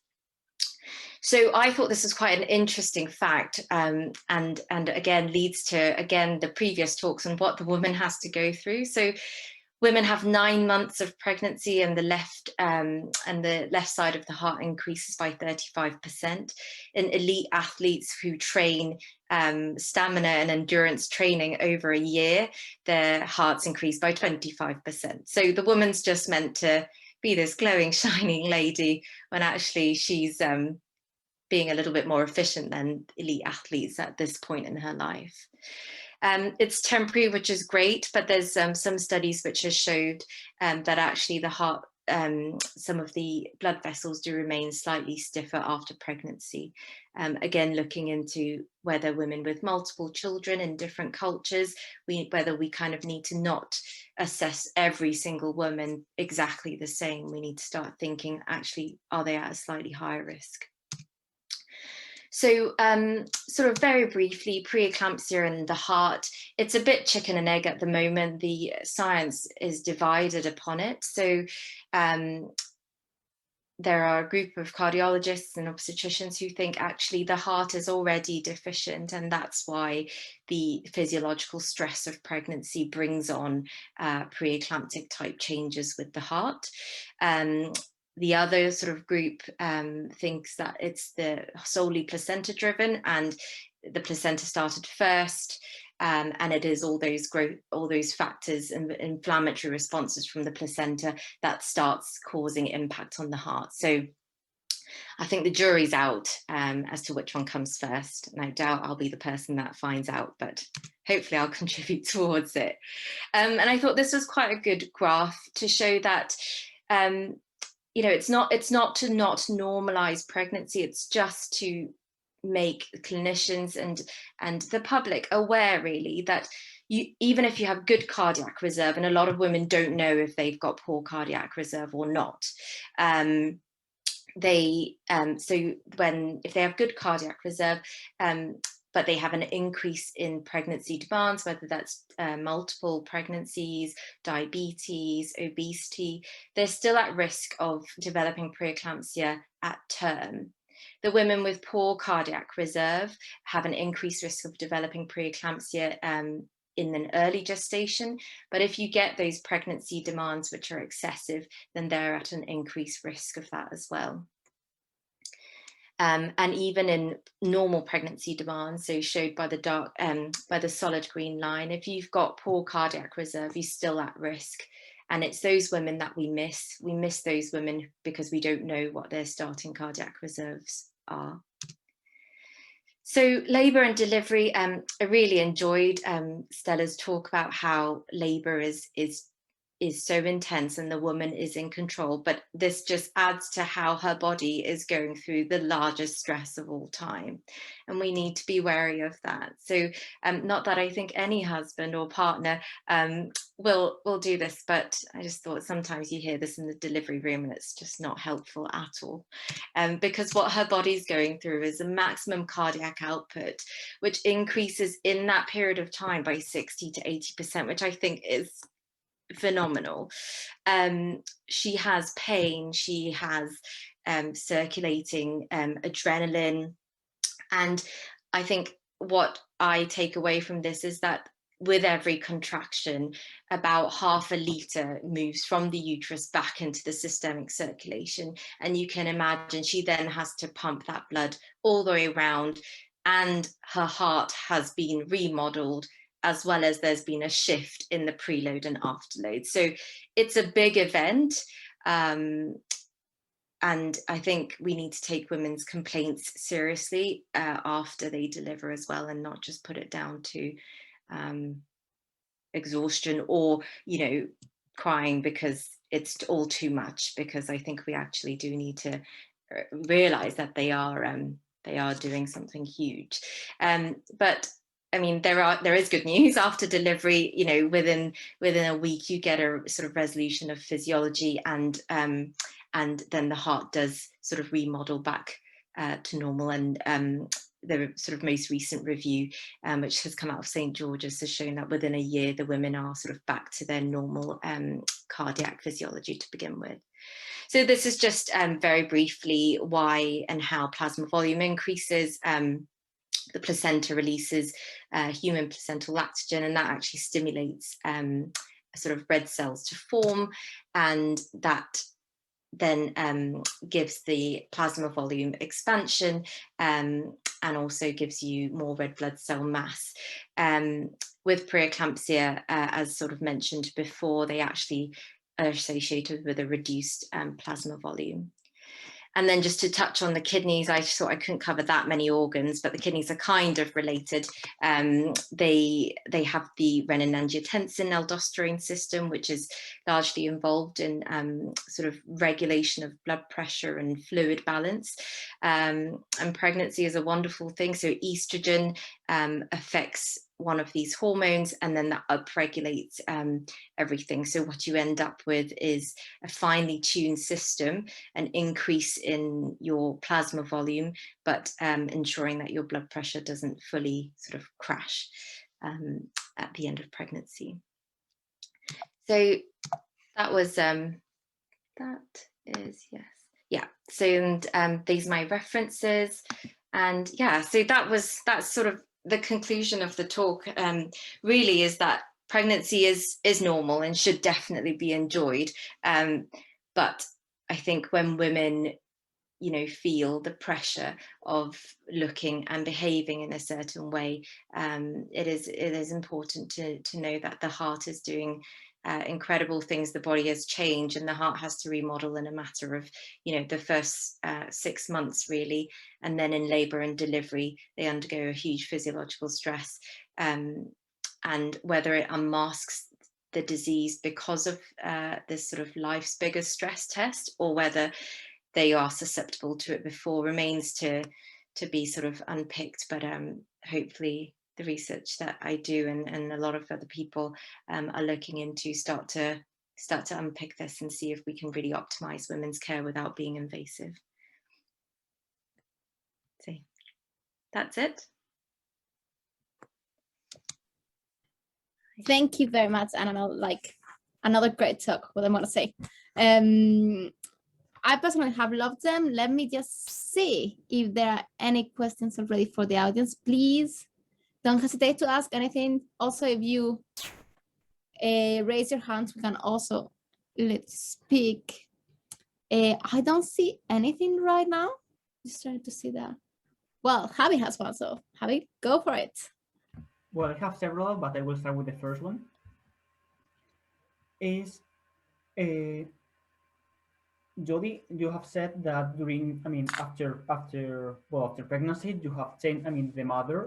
So I thought this was quite an interesting fact, and again leads to the previous talks on what the woman has to go through. So women have 9 months of pregnancy, and the left side of the heart increases by 35%. In elite athletes who train stamina and endurance training over a year, their hearts increase by 25%. So the woman's just meant to be this glowing, shining lady when actually she's being a little bit more efficient than elite athletes at this point in her life. It's temporary, which is great, but there's some studies which have showed that actually the heart, some of the blood vessels do remain slightly stiffer after pregnancy. Again, looking into whether women with multiple children in different cultures, whether we kind of need to not assess every single woman exactly the same. We need to start thinking, actually, are they at a slightly higher risk? So sort of very briefly, preeclampsia and the heart, it's a bit chicken and egg at the moment. The science is divided upon it. So there are a group of cardiologists and obstetricians who think actually the heart is already deficient, and that's why the physiological stress of pregnancy brings on preeclamptic type changes with the heart. The other sort of group thinks that it's solely placenta driven, and the placenta started first, and it is all those factors and inflammatory responses from the placenta that starts causing impact on the heart. So I think the jury's out as to which one comes first, and I doubt I'll be the person that finds out, but hopefully I'll contribute towards it. And I thought this was quite a good graph to show that it's not to not normalize pregnancy, it's just to make clinicians and the public aware, really, that even if you have good cardiac reserve, and a lot of women don't know if they've got poor cardiac reserve or not, so if they have good cardiac reserve, but they have an increase in pregnancy demands, whether that's multiple pregnancies, diabetes, obesity, they're still at risk of developing preeclampsia at term. The women with poor cardiac reserve have an increased risk of developing preeclampsia in an early gestation. But if you get those pregnancy demands which are excessive, then they're at an increased risk of that as well. And even in normal pregnancy demands, so showed by the solid green line, if you've got poor cardiac reserve, you're still at risk. And it's those women that we miss. We miss those women because we don't know what their starting cardiac reserves are. So labour and delivery, I really enjoyed Stella's talk about how labour is so intense and the woman is in control, but this just adds to how her body is going through the largest stress of all time. And we need to be wary of that. So not that I think any husband or partner will do this, but I just thought sometimes you hear this in the delivery room and it's just not helpful at all. Because what her body's going through is a maximum cardiac output, which increases in that period of time by 60 to 80%, which I think is phenomenal. She has pain, she has circulating adrenaline, and I think what I take away from this is that with every contraction, about half a litre moves from the uterus back into the systemic circulation, and you can imagine she then has to pump that blood all the way around, and her heart has been remodeled, as well as there's been a shift in the preload and afterload. So it's a big event. And I think we need to take women's complaints seriously after they deliver as well, and not just put it down to exhaustion or, you know, crying because it's all too much, because I think we actually do need to realize that they are doing something huge. But I mean, there is good news after delivery. You know, within a week, you get a sort of resolution of physiology, and then the heart does sort of remodel back to normal. And the sort of most recent review, which has come out of St. George's, has shown that within a year, the women are sort of back to their normal cardiac physiology to begin with. So this is just very briefly why and how plasma volume increases. The placenta releases human placental lactogen, and that actually stimulates sort of red cells to form, and that then gives the plasma volume expansion, and also gives you more red blood cell mass. With preeclampsia, as sort of mentioned before, they actually are associated with a reduced plasma volume. And then just to touch on the kidneys, I thought I couldn't cover that many organs, but the kidneys are kind of related. They have the renin-angiotensin-aldosterone system, which is largely involved in sort of regulation of blood pressure and fluid balance. And pregnancy is a wonderful thing. So estrogen affects one of these hormones, and then that upregulates everything. So what you end up with is a finely tuned system, an increase in your plasma volume, but ensuring that your blood pressure doesn't fully sort of crash at the end of pregnancy. So that was, that is, yes. Yeah, so and these are my references. And yeah, so that's sort of the conclusion of the talk. Really is that pregnancy is normal and should definitely be enjoyed. But I think when women, you know, feel the pressure of looking and behaving in a certain way, it is important to know that the heart is doing incredible things. The body has changed, and the heart has to remodel in a matter of, you know, the first 6 months really, and then in labour and delivery they undergo a huge physiological stress, and whether it unmasks the disease because of this sort of life's biggest stress test, or whether they are susceptible to it before, remains to be sort of unpicked. But hopefully the research that I do and a lot of other people are looking into start to unpick this and see if we can really optimize women's care without being invasive. So that's it. Thank you very much, Annabelle. Like, another great talk, what I want to say. I personally have loved them. Let me just see if there are any questions already for the audience. Please don't hesitate to ask anything. Also, if you raise your hands, we can also speak. I don't see anything right now. Just trying to see that. Well, Javi has one, so Javi, go for it. Well, I have several, but I will start with the first one. Is Jodi, you have said that during, after pregnancy, you have changed. The mother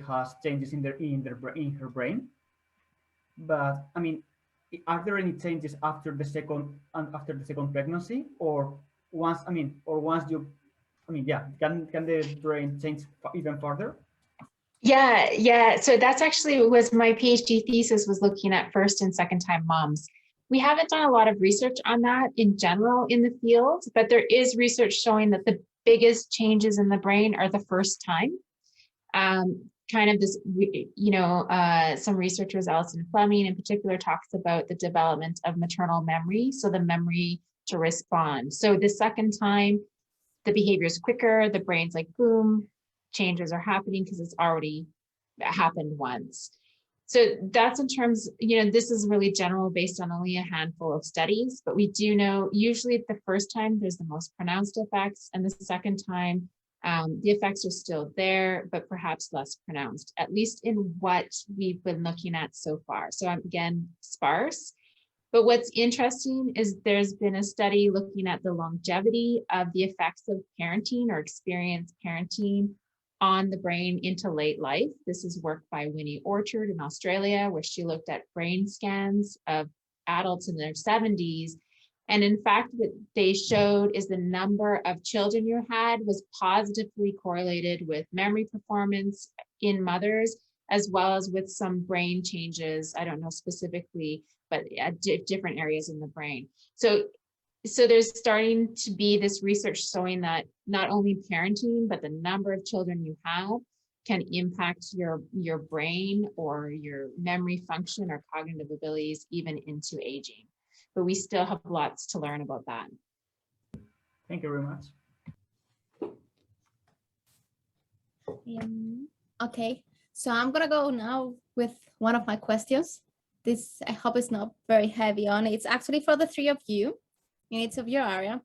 has changes in her brain. But are there any changes after the second pregnancy, or once? Once you, can the brain change even further? Yeah. So that's actually was my PhD thesis, was looking at first and second time moms. We haven't done a lot of research on that in general in the field, but there is research showing that the biggest changes in the brain are the first time. Kind of this, some researchers, Alison Fleming in particular, talks about the development of maternal memory, so the memory to respond. So the second time, the behavior is quicker, the brain's like, boom, changes are happening because it's already happened once. So that's in terms, this is really general based on only a handful of studies, but we do know usually the first time there's the most pronounced effects, and the second time the effects are still there, but perhaps less pronounced, at least in what we've been looking at so far. So again, sparse. But what's interesting is there's been a study looking at the longevity of the effects of parenting or experienced parenting on the brain into late life. This is work by Winnie Orchard in Australia, where she looked at brain scans of adults in their 70s. And in fact, what they showed is the number of children you had was positively correlated with memory performance in mothers, as well as with some brain changes. I don't know specifically, but at different areas in the brain. So there's starting to be this research showing that not only parenting, but the number of children you have can impact your brain or your memory function or cognitive abilities even into aging. But we still have lots to learn about that. Thank you very much. Okay, so I'm gonna go now with one of my questions. This, I hope it's not very heavy on. It's actually for the three of you in each of your area.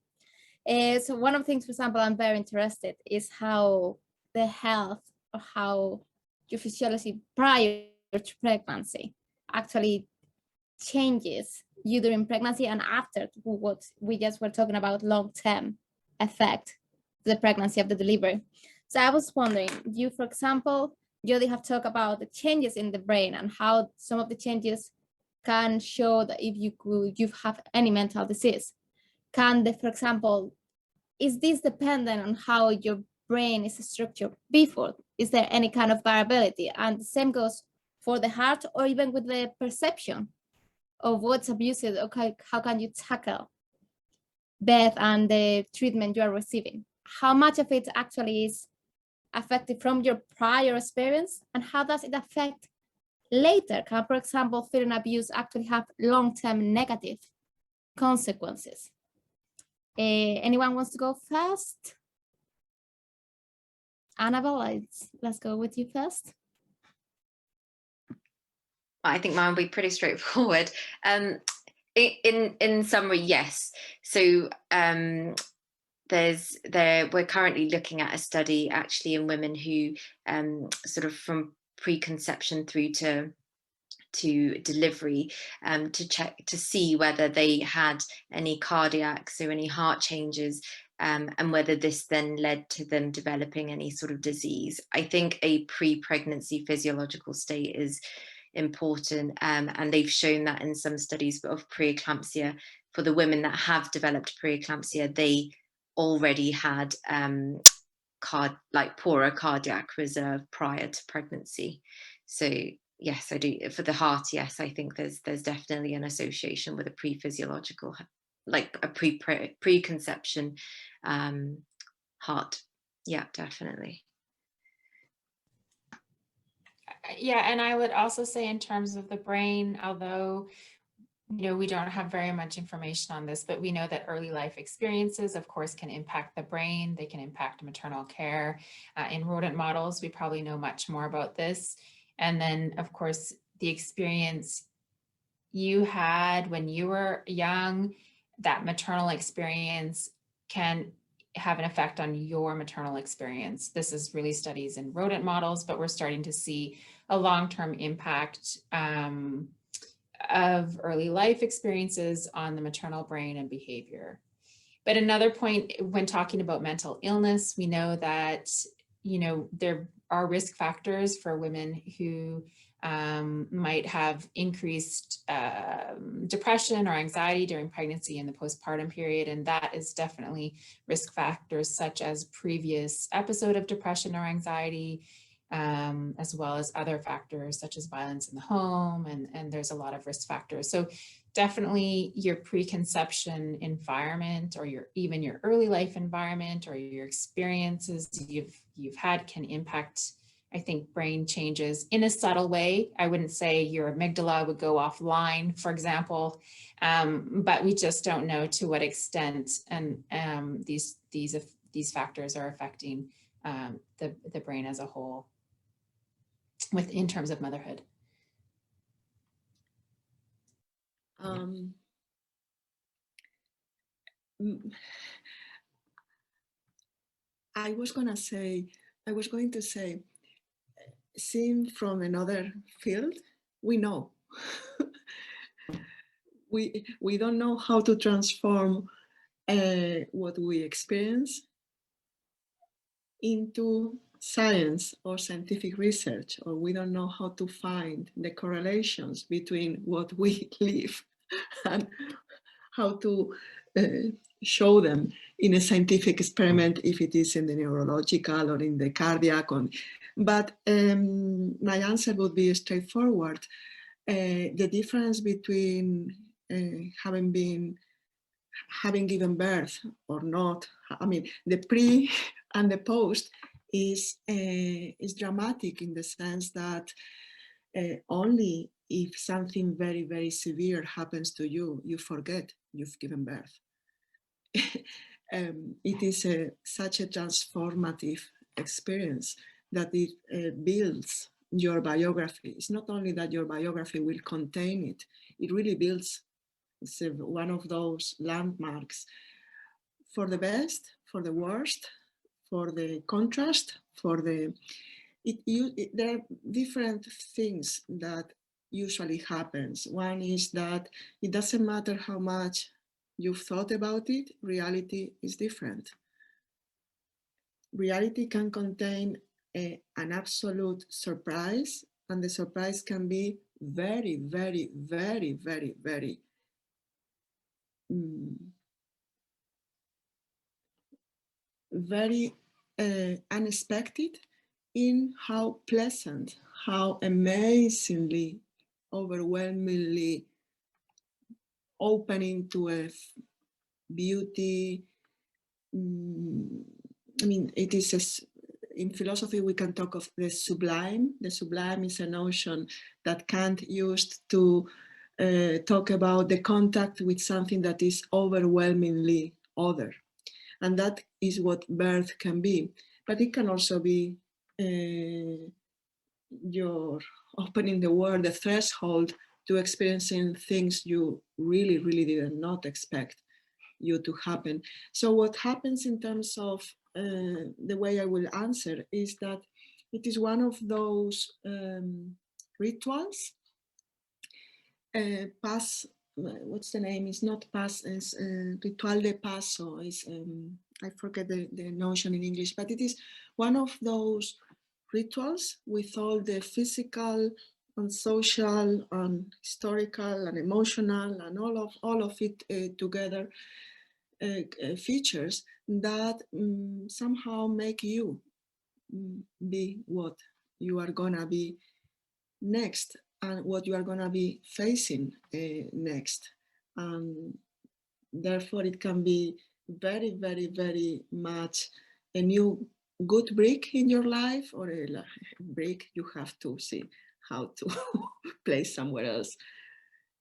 So one of the things, for example, I'm very interested is how the health or how your physiology prior to pregnancy actually changes you during pregnancy and after, what we just were talking about, long-term effect, the pregnancy of the delivery. So I was wondering, you, for example, Jodi have talked about the changes in the brain and how some of the changes can show that if you have any mental disease. For example, is this dependent on how your brain is structured before? Is there any kind of variability? And the same goes for the heart, or even with the perception of what's abusive. Okay, how can you tackle birth and the treatment you are receiving? How much of it actually is affected from your prior experience, and how does it affect later? Can, for example, feeling abuse actually have long-term negative consequences? Anyone wants to go first? Annabelle, let's go with you first. I think mine will be pretty straightforward. In summary, yes. So we're currently looking at a study actually in women who sort of from preconception through to delivery to check to see whether they had any cardiac, so any heart changes, and whether this then led to them developing any sort of disease. I think a pre-pregnancy physiological state is important, and they've shown that in some studies of preeclampsia, for the women that have developed preeclampsia, they already had poorer cardiac reserve prior to pregnancy. So yes, I do. For the heart, yes, I think there's definitely an association with a pre-physiological, like a preconception heart. Yeah, definitely. Yeah, and I would also say in terms of the brain, although We don't have very much information on this, but we know that early life experiences, of course, can impact the brain. They can impact maternal care. In rodent models, we probably know much more about this. And then, of course, the experience you had when you were young, that maternal experience can have an effect on your maternal experience. This is really studies in rodent models, but we're starting to see a long-term impact of early life experiences on the maternal brain and behavior. But another point, when talking about mental illness, we know that, there are risk factors for women who might have increased depression or anxiety during pregnancy and the postpartum period. And that is definitely risk factors such as previous episode of depression or anxiety, as well as other factors such as violence in the home. And there's a lot of risk factors. So definitely your preconception environment, or even your early life environment, or your experiences you've had can impact, I think, brain changes in a subtle way. I wouldn't say your amygdala would go offline, for example, but we just don't know to what extent and these factors are affecting the brain as a whole in terms of motherhood. I was going to say, seeing from another field, we know. we don't know how to transform what we experience into science or scientific research, or we don't know how to find the correlations between what we live and how to show them in a scientific experiment, if it is in the neurological or in the cardiac. But my answer would be straightforward. The difference between having given birth or not, I mean, the pre and the post is dramatic, in the sense that only if something very, very severe happens to you, you forget you've given birth. It is such a transformative experience that it builds your biography. It's not only that your biography will contain it, it really builds. It's one of those landmarks, for the best, for the worst, for the contrast, for the... there are different things that usually happens. One is that it doesn't matter how much you've thought about it, reality is different. Reality can contain an absolute surprise, and the surprise can be very, very, very, very, very very unexpected in how pleasant, how amazingly, overwhelmingly opening to a beauty. I mean, it is in philosophy we can talk of the sublime. The sublime is a notion that Kant used to talk about the contact with something that is overwhelmingly other. And that is what birth can be. But it can also be your opening the world, the threshold to experiencing things you really, really did not expect you to happen. So what happens in terms of the way I will answer is that it is one of those rituals. What's the name? It's not pass, it's ritual de paso. Is I forget the notion in English, but it is one of those rituals with all the physical and social and historical and emotional and all of it together features that somehow make you be what you are gonna be next, and what you are going to be facing next. Therefore, it can be very, very, very much a new good brick in your life, or a brick you have to see how to place somewhere else.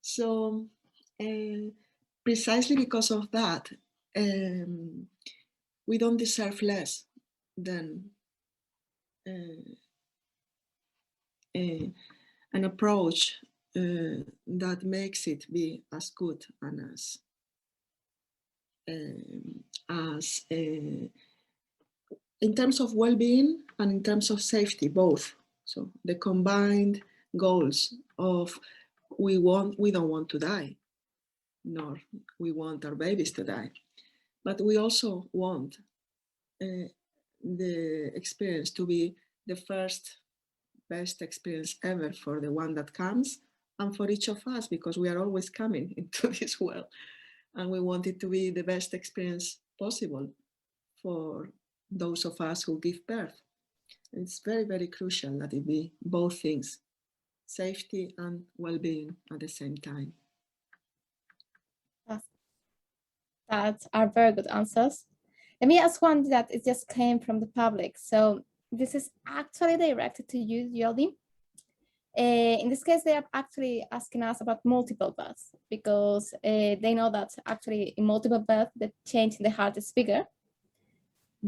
So Precisely because of that, we don't deserve less than an approach that makes it be as good and as in terms of well-being and in terms of safety, both. So the combined goals of we don't want to die, nor we want our babies to die, but we also want the experience to be the first best experience ever for the one that comes and for each of us, because we are always coming into this world and we want it to be the best experience possible for those of us who give birth. It's very, very crucial that it be both things, safety and well-being at the same time. That are very good answers. Let me ask one that it just came from the public. So this is actually directed to you, Jodi. In this case, they are actually asking us about multiple births because they know that actually in multiple birth, the change in the heart is bigger.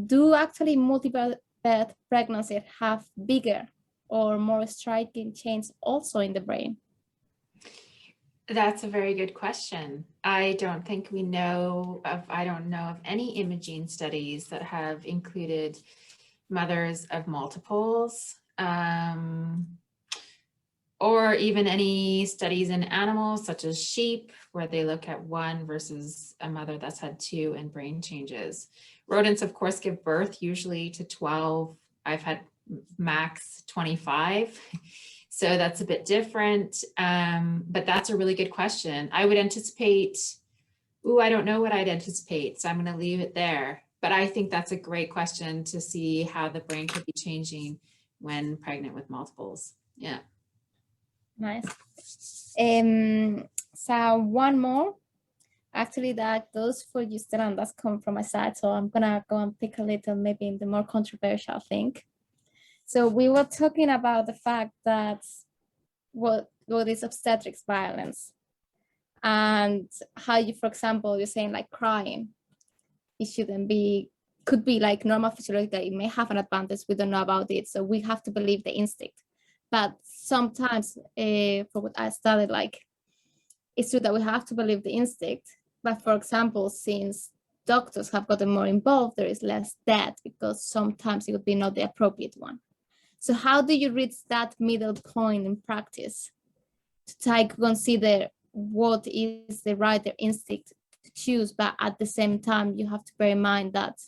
Do actually multiple birth pregnancies have bigger or more striking change also in the brain? That's a very good question. I don't think we know of, I don't know of any imaging studies that have included mothers of multiples, or even any studies in animals such as sheep, where they look at one versus a mother that's had two and brain changes. Rodents, of course, give birth usually to 12. I've had max 25. So that's a bit different, but that's a really good question. I would anticipate, I don't know what I'd anticipate, so I'm going to leave it there. But I think that's a great question to see how the brain could be changing when pregnant with multiples. Yeah. Nice. So one more, actually that goes for you, Stella, and that's come from my side. So I'm gonna go and pick a little, maybe in the more controversial thing. So we were talking about the fact that what is obstetrics violence and how you, for example, you're saying like crying, it shouldn't be, could be like normal physiological, it may have an advantage, we don't know about it. So we have to believe the instinct. But sometimes for what I studied, like it's true that we have to believe the instinct. But for example, since doctors have gotten more involved, there is less death because sometimes it would be not the appropriate one. So how do you reach that middle point in practice to try to consider what is the right instinct to choose, but at the same time, you have to bear in mind that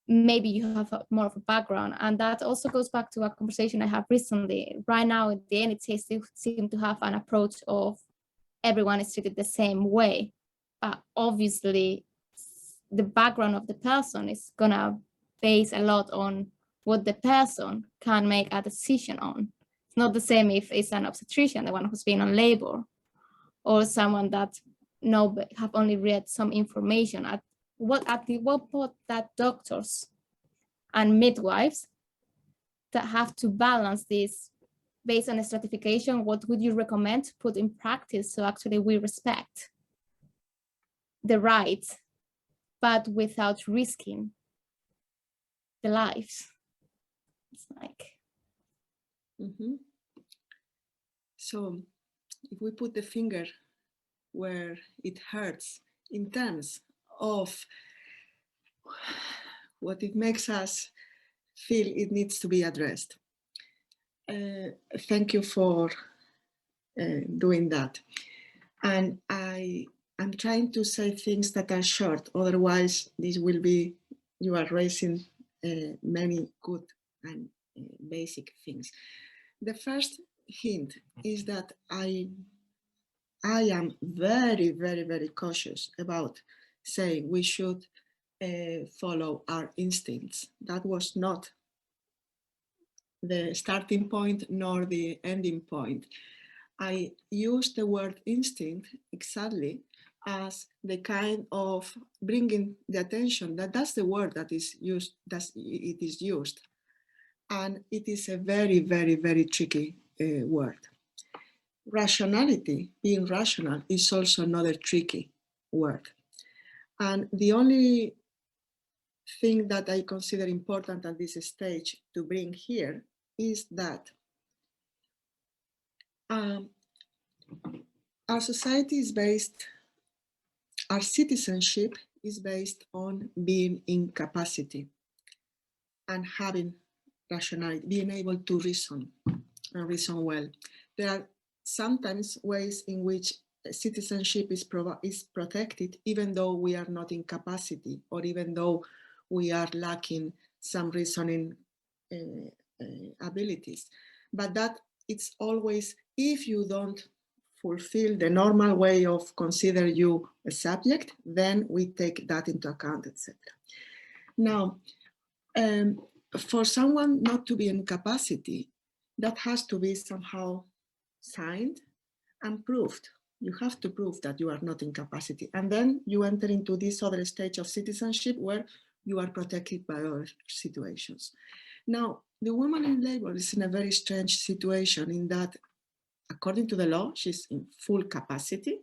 maybe you have more of a background. And that also goes back to a conversation I have recently. Right now, at the NHS, they seem to have an approach of everyone is treated the same way. But obviously, the background of the person is gonna base a lot on what the person can make a decision on. It's not the same if it's an obstetrician, the one who's been on labor, or someone that have only read some information. At what point that doctors and midwives that have to balance this based on a stratification, what would you recommend to put in practice so actually we respect the rights, but without risking the lives? It's like. So if we put the finger where it hurts in terms of what it makes us feel it needs to be addressed. Thank you for doing that. And I'm trying to say things that are short, otherwise this will be, you are raising many good and basic things. The first hint is that I am very, very, very cautious about saying we should follow our instincts. That was not the starting point nor the ending point. I use the word instinct exactly as the kind of bringing the attention that that's the word that is used, it is used. And it is a very, very, very tricky word. rationality, being rational, is also another tricky word. And the only thing that I consider important at this stage to bring here is that our society is based, our citizenship is based on being in capacity and having rationality, being able to reason and reason well. There are sometimes ways in which citizenship is protected, even though we are not in capacity, or even though we are lacking some reasoning abilities. But that it's always, if you don't fulfill the normal way of consider you a subject, then we take that into account, etc. Now, for someone not to be in capacity, that has to be somehow signed and proved. You have to prove that you are not in capacity. And then you enter into this other stage of citizenship where you are protected by other situations. Now, the woman in labor is in a very strange situation in that, according to the law, she's in full capacity,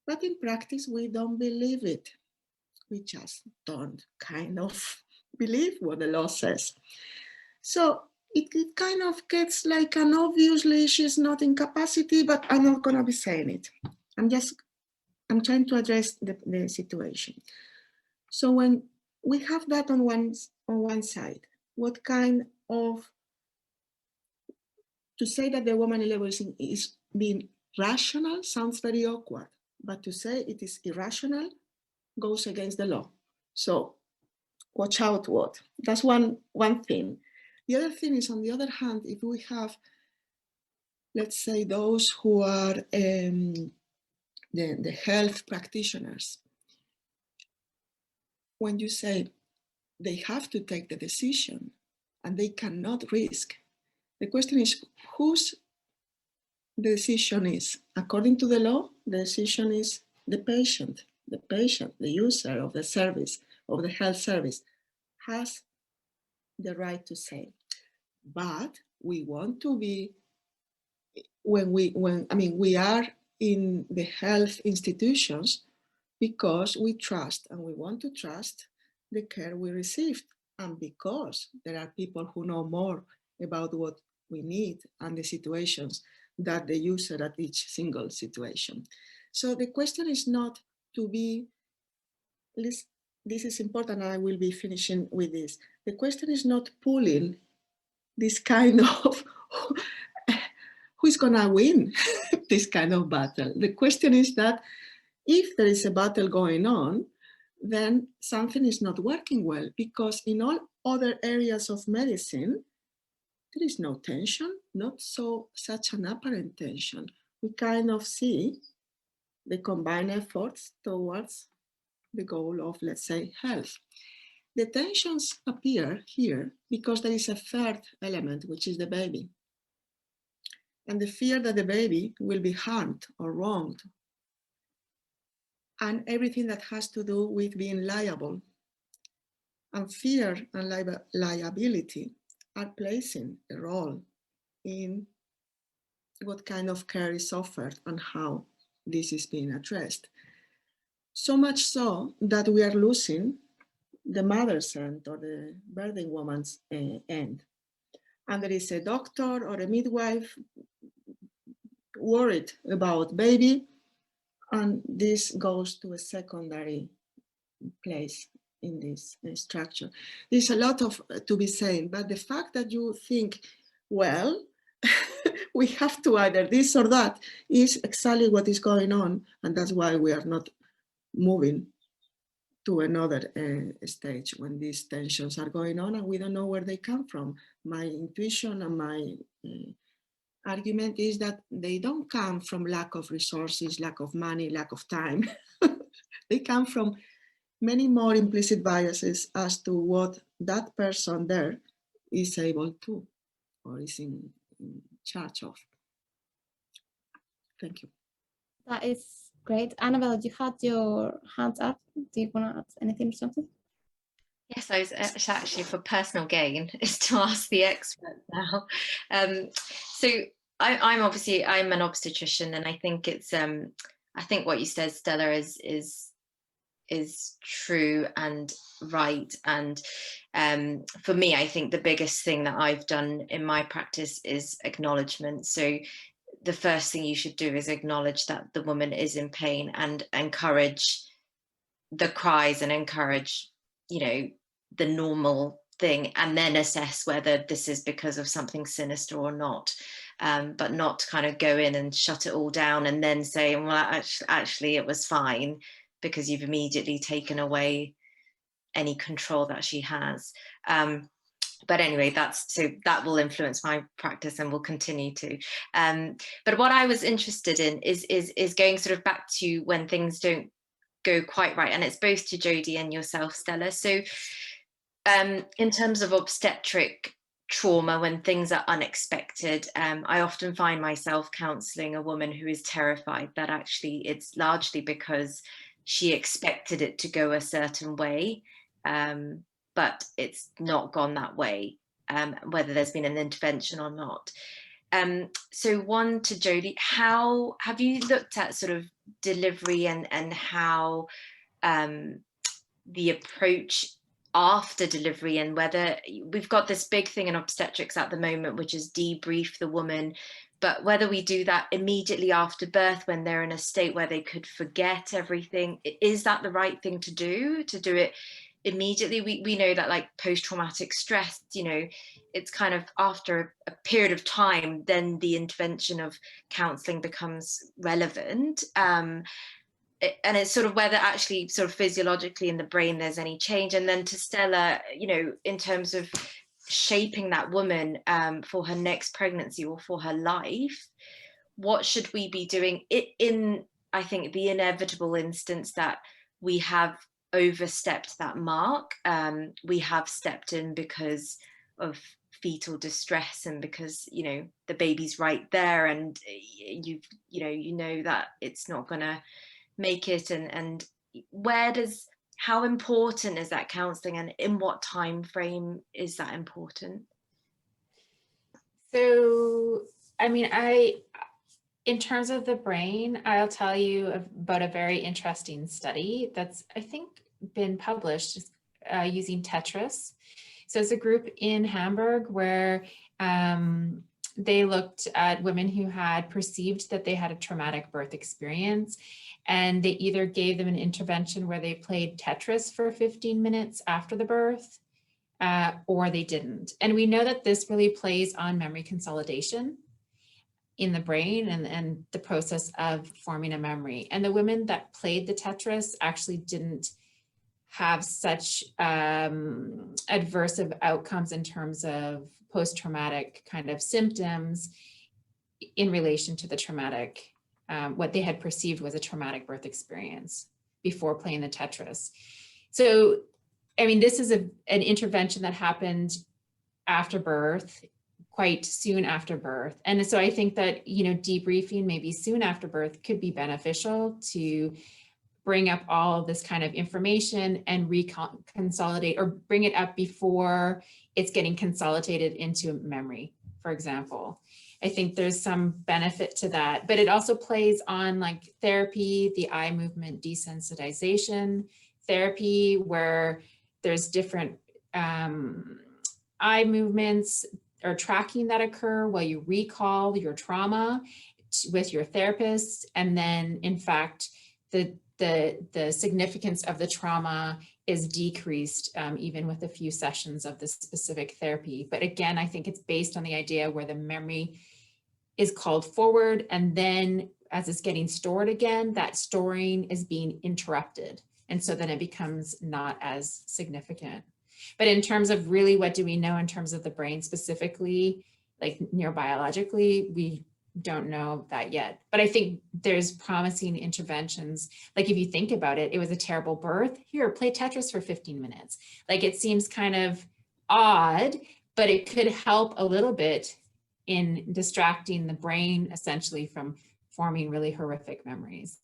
but in practice, we don't believe it. We just don't kind of believe what the law says. So it kind of gets like an obviously she's not in capacity, but I'm not gonna be saying it. I'm trying to address the situation. So when we have that on one side, what kind of, to say that the woman in labor is being rational sounds very awkward, but to say it is irrational goes against the law. So watch out what. That's one thing. The other thing is, on the other hand, if we have, let's say, those who are the health practitioners, when you say they have to take the decision and they cannot risk, the question is whose the decision is. According to the law, the decision is the patient, the user of the service, of the health service, has the right to say. But we want to be, we are in the health institutions because we trust and we want to trust the care we received, and because there are people who know more about what we need and the situations that the user at each single situation. So the question is not to be, this is important, and I will be finishing with this. The question is not pulling this kind of who's gonna win this kind of battle. The question is that if there is a battle going on, then something is not working well, because in all other areas of medicine, there is no tension, not such an apparent tension. We kind of see the combined efforts towards the goal of, let's say, health. The tensions appear here because there is a third element, which is the baby. And the fear that the baby will be harmed or wronged. And everything that has to do with being liable. And fear and liability are placing a role in what kind of care is offered and how this is being addressed. So much so that we are losing the mother's end or the birthing woman's end. And there is a doctor or a midwife worried about baby, and this goes to a secondary place in this structure. There's a lot of to be said, but the fact that you think, well, we have to either this or that is exactly what is going on, and that's why we are not moving to another stage when these tensions are going on and we don't know where they come from. My intuition and my argument is that they don't come from lack of resources, lack of money, lack of time. They come from many more implicit biases as to what that person there is able to or is in charge of. Thank you. That is great. Annabelle, you had your hands up. Do you want to add anything or something? Yes, I was actually, for personal gain, is to ask the experts now. So I'm an obstetrician, and I think it's I think what you said, Stella, is true and right. And for me, I think the biggest thing that I've done in my practice is acknowledgement. So the first thing you should do is acknowledge that the woman is in pain and encourage the cries and encourage, you know, the normal thing, and then assess whether this is because of something sinister or not. But not kind of go in and shut it all down and then say, well, actually it was fine, because you've immediately taken away any control that she has. But anyway, that will influence my practice and will continue to. But what I was interested in is going sort of back to when things don't go quite right, and it's both to Jodi and yourself, Stella. So in terms of obstetric trauma, when things are unexpected, I often find myself counselling a woman who is terrified that actually it's largely because she expected it to go a certain way, but it's not gone that way, whether there's been an intervention or not. So one to Jodi, how have you looked at sort of delivery and how the approach after delivery, and whether we've got this big thing in obstetrics at the moment, which is debrief the woman, but whether we do that immediately after birth when they're in a state where they could forget everything, is that the right thing to do it immediately? We know that like post-traumatic stress, you know, it's kind of after a period of time, then the intervention of counselling becomes relevant. And it's sort of whether actually sort of physiologically in the brain there's any change. And then to Stella, you know, in terms of shaping that woman for her next pregnancy or for her life, what should we be doing in, I think, the inevitable instance that we have overstepped that mark? We have stepped in because of fetal distress and because, you know, the baby's right there, and you know that it's not gonna make it, and how important is that counselling, and in what time frame is that important? So, I mean, in terms of the brain, I'll tell you about a very interesting study that's, I think, been published using Tetris. So it's a group in Hamburg where they looked at women who had perceived that they had a traumatic birth experience, and they either gave them an intervention where they played Tetris for 15 minutes after the birth, or they didn't. And we know that this really plays on memory consolidation in the brain and the process of forming a memory. And the women that played the Tetris actually didn't have such adverse outcomes in terms of post-traumatic kind of symptoms in relation to the traumatic, what they had perceived was a traumatic birth experience before playing the Tetris. So, I mean, this is an intervention that happened after birth, quite soon after birth. And so I think that, you know, debriefing maybe soon after birth could be beneficial to bring up all of this kind of information and reconsolidate, or bring it up before it's getting consolidated into memory, for example. I think there's some benefit to that, but it also plays on like therapy, the eye movement desensitization therapy, where there's different eye movements or tracking that occur while you recall your trauma with your therapist. And then in fact, the significance of the trauma is decreased even with a few sessions of this specific therapy. But again, I think it's based on the idea where the memory is called forward, and then as it's getting stored again, that storing is being interrupted. And so then it becomes not as significant. But in terms of really what do we know in terms of the brain specifically, like neurobiologically, we don't know that yet. But I think there's promising interventions. Like if you think about it, it was a terrible birth. Here, play Tetris for 15 minutes. Like it seems kind of odd, but it could help a little bit in distracting the brain essentially from forming really horrific memories.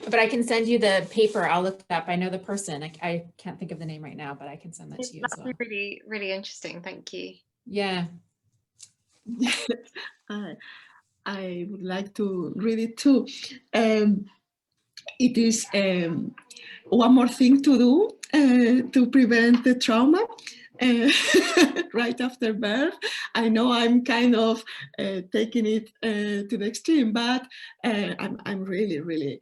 But I can send you the paper. I'll look it up. I know the person. I can't think of the name right now, but I can send that to you as well. That'd be really, really interesting. Thank you. Yeah. I would like to read it too. It is one more thing to do to prevent the trauma right after birth. I know I'm kind of taking it to the extreme, but I'm really, really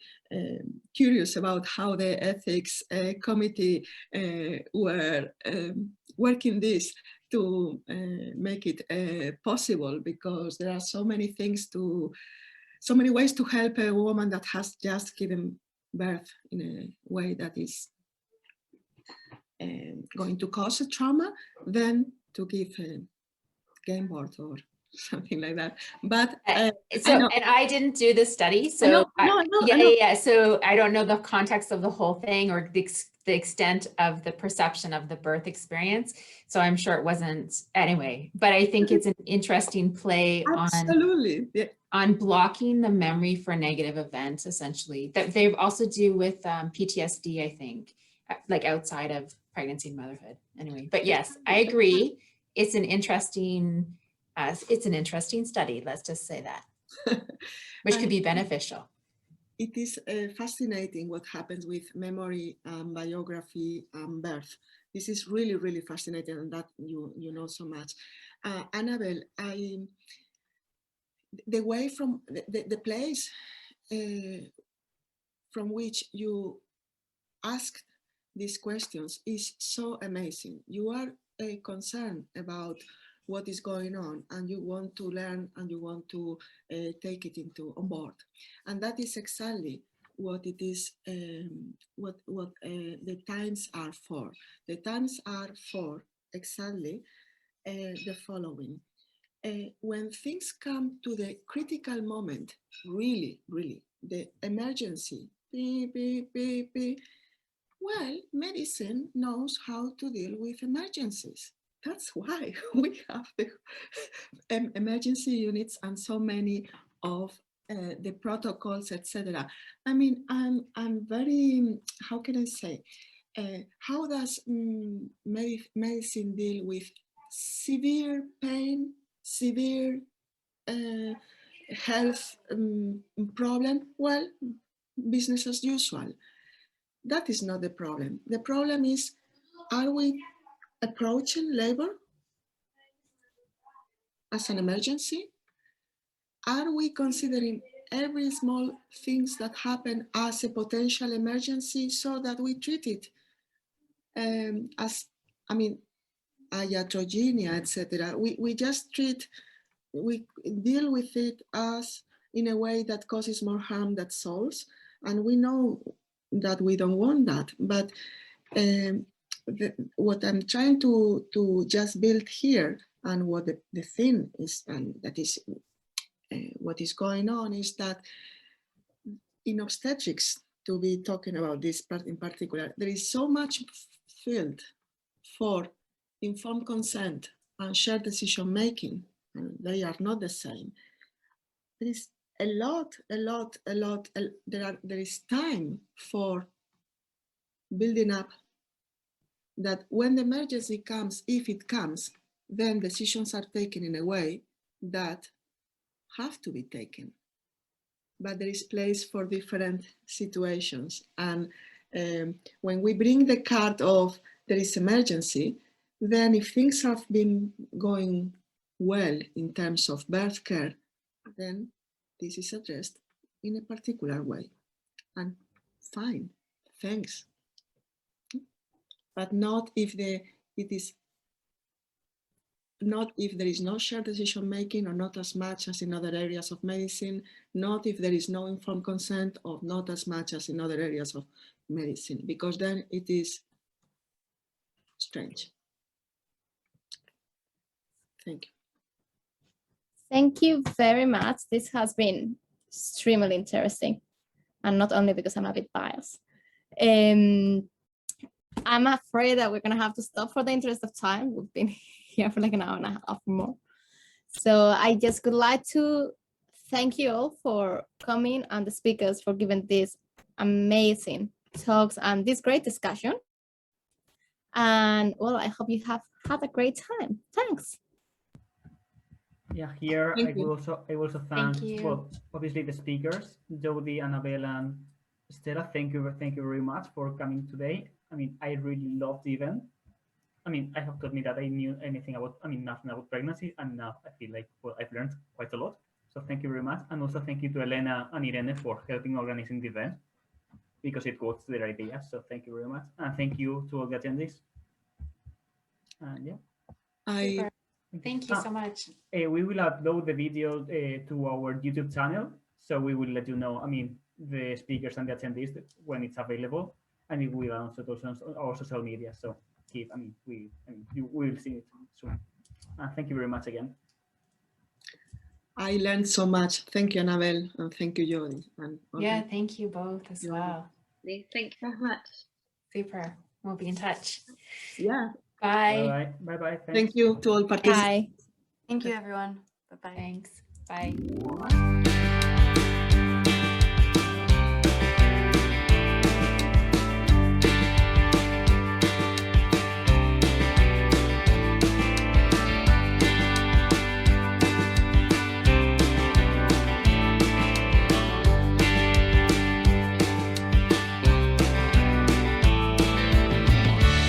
curious about how the ethics committee were working this to make it possible, because there are so many things so many ways to help a woman that has just given birth in a way that is going to cause a trauma, than to give a game board or something like that. But and I didn't do the study, so I know. yeah. So I don't know the context of the whole thing or the extent of the perception of the birth experience. So I'm sure it wasn't anyway. But I think it's an interesting play on blocking the memory for negative events, essentially. That they also do with PTSD, I think, like outside of pregnancy and motherhood. Anyway, but yes, I agree. It's an interesting study, let's just say that, which could be beneficial. It is fascinating what happens with memory, biography, and birth. This is really, really fascinating, and that you know so much. Anabelle, the way from the place from which you asked these questions is so amazing. You are concerned about what is going on, and you want to learn, and you want to take it on board, and that is exactly what it is. What the times are for. The times are for exactly the following. When things come to the critical moment, really, the emergency, well, medicine knows how to deal with emergencies. That's why we have the emergency units and so many of the protocols, etc. I mean, I'm very, how can I say, how does medicine deal with severe pain, severe health problem? Well, business as usual. That is not the problem. The problem is, are we approaching labor as an emergency? Are we considering every small things that happen as a potential emergency so that we treat it as, I mean, iatrogenia, etc. We just we deal with it as in a way that causes more harm than solves, and we know that we don't want that. But what I'm trying to just build here, and what the thing is, and that is what is going on, is that in obstetrics, to be talking about this part in particular, there is so much field for informed consent and shared decision making. They are not the same. There is a lot. There is time for building up that when the emergency comes, if it comes, then decisions are taken in a way that have to be taken. But there is place for different situations. And when we bring the card of there is emergency, then if things have been going well in terms of birth care, then this is addressed in a particular way. And fine, thanks. But not if there is no shared decision making, or not as much as in other areas of medicine, not if there is no informed consent, or not as much as in other areas of medicine, because then it is strange. Thank you. Thank you very much. This has been extremely interesting, and not only because I'm a bit biased. I'm afraid that we're going to have to stop for the interest of time. We've been here for like an hour and a half or more. So I just would like to thank you all for coming, and the speakers for giving these amazing talks and this great discussion. And well, I hope you have had a great time. Thanks. Yeah, here Thank I you. will also Thank thank, you. well, obviously the speakers, Jodi, Anabelle, and Stella. Thank you very much for coming today. I mean, I really loved the event. I mean, I have to admit that I knew anything about, nothing about pregnancy, and now I feel like, well, I've learned quite a lot. So thank you very much, and also thank you to Helena and Irene for helping organizing the event, because it was their idea. So thank you very much, and thank you to all the attendees. And yeah. Super. Thank you so much. We will upload the video to our YouTube channel, so we will let you know, the speakers and the attendees when it's available, and it will also go on our social media. So keep, we will see it soon. Thank you very much again. I learned so much. Thank you, Anabelle, and thank you, Jodi. And Yeah, thank you both as well. Thank you very much. Super. We'll be in touch. Yeah. Bye. Bye. Thank you to all participants. Bye. Thank you, everyone. Bye-bye. Thanks. Bye.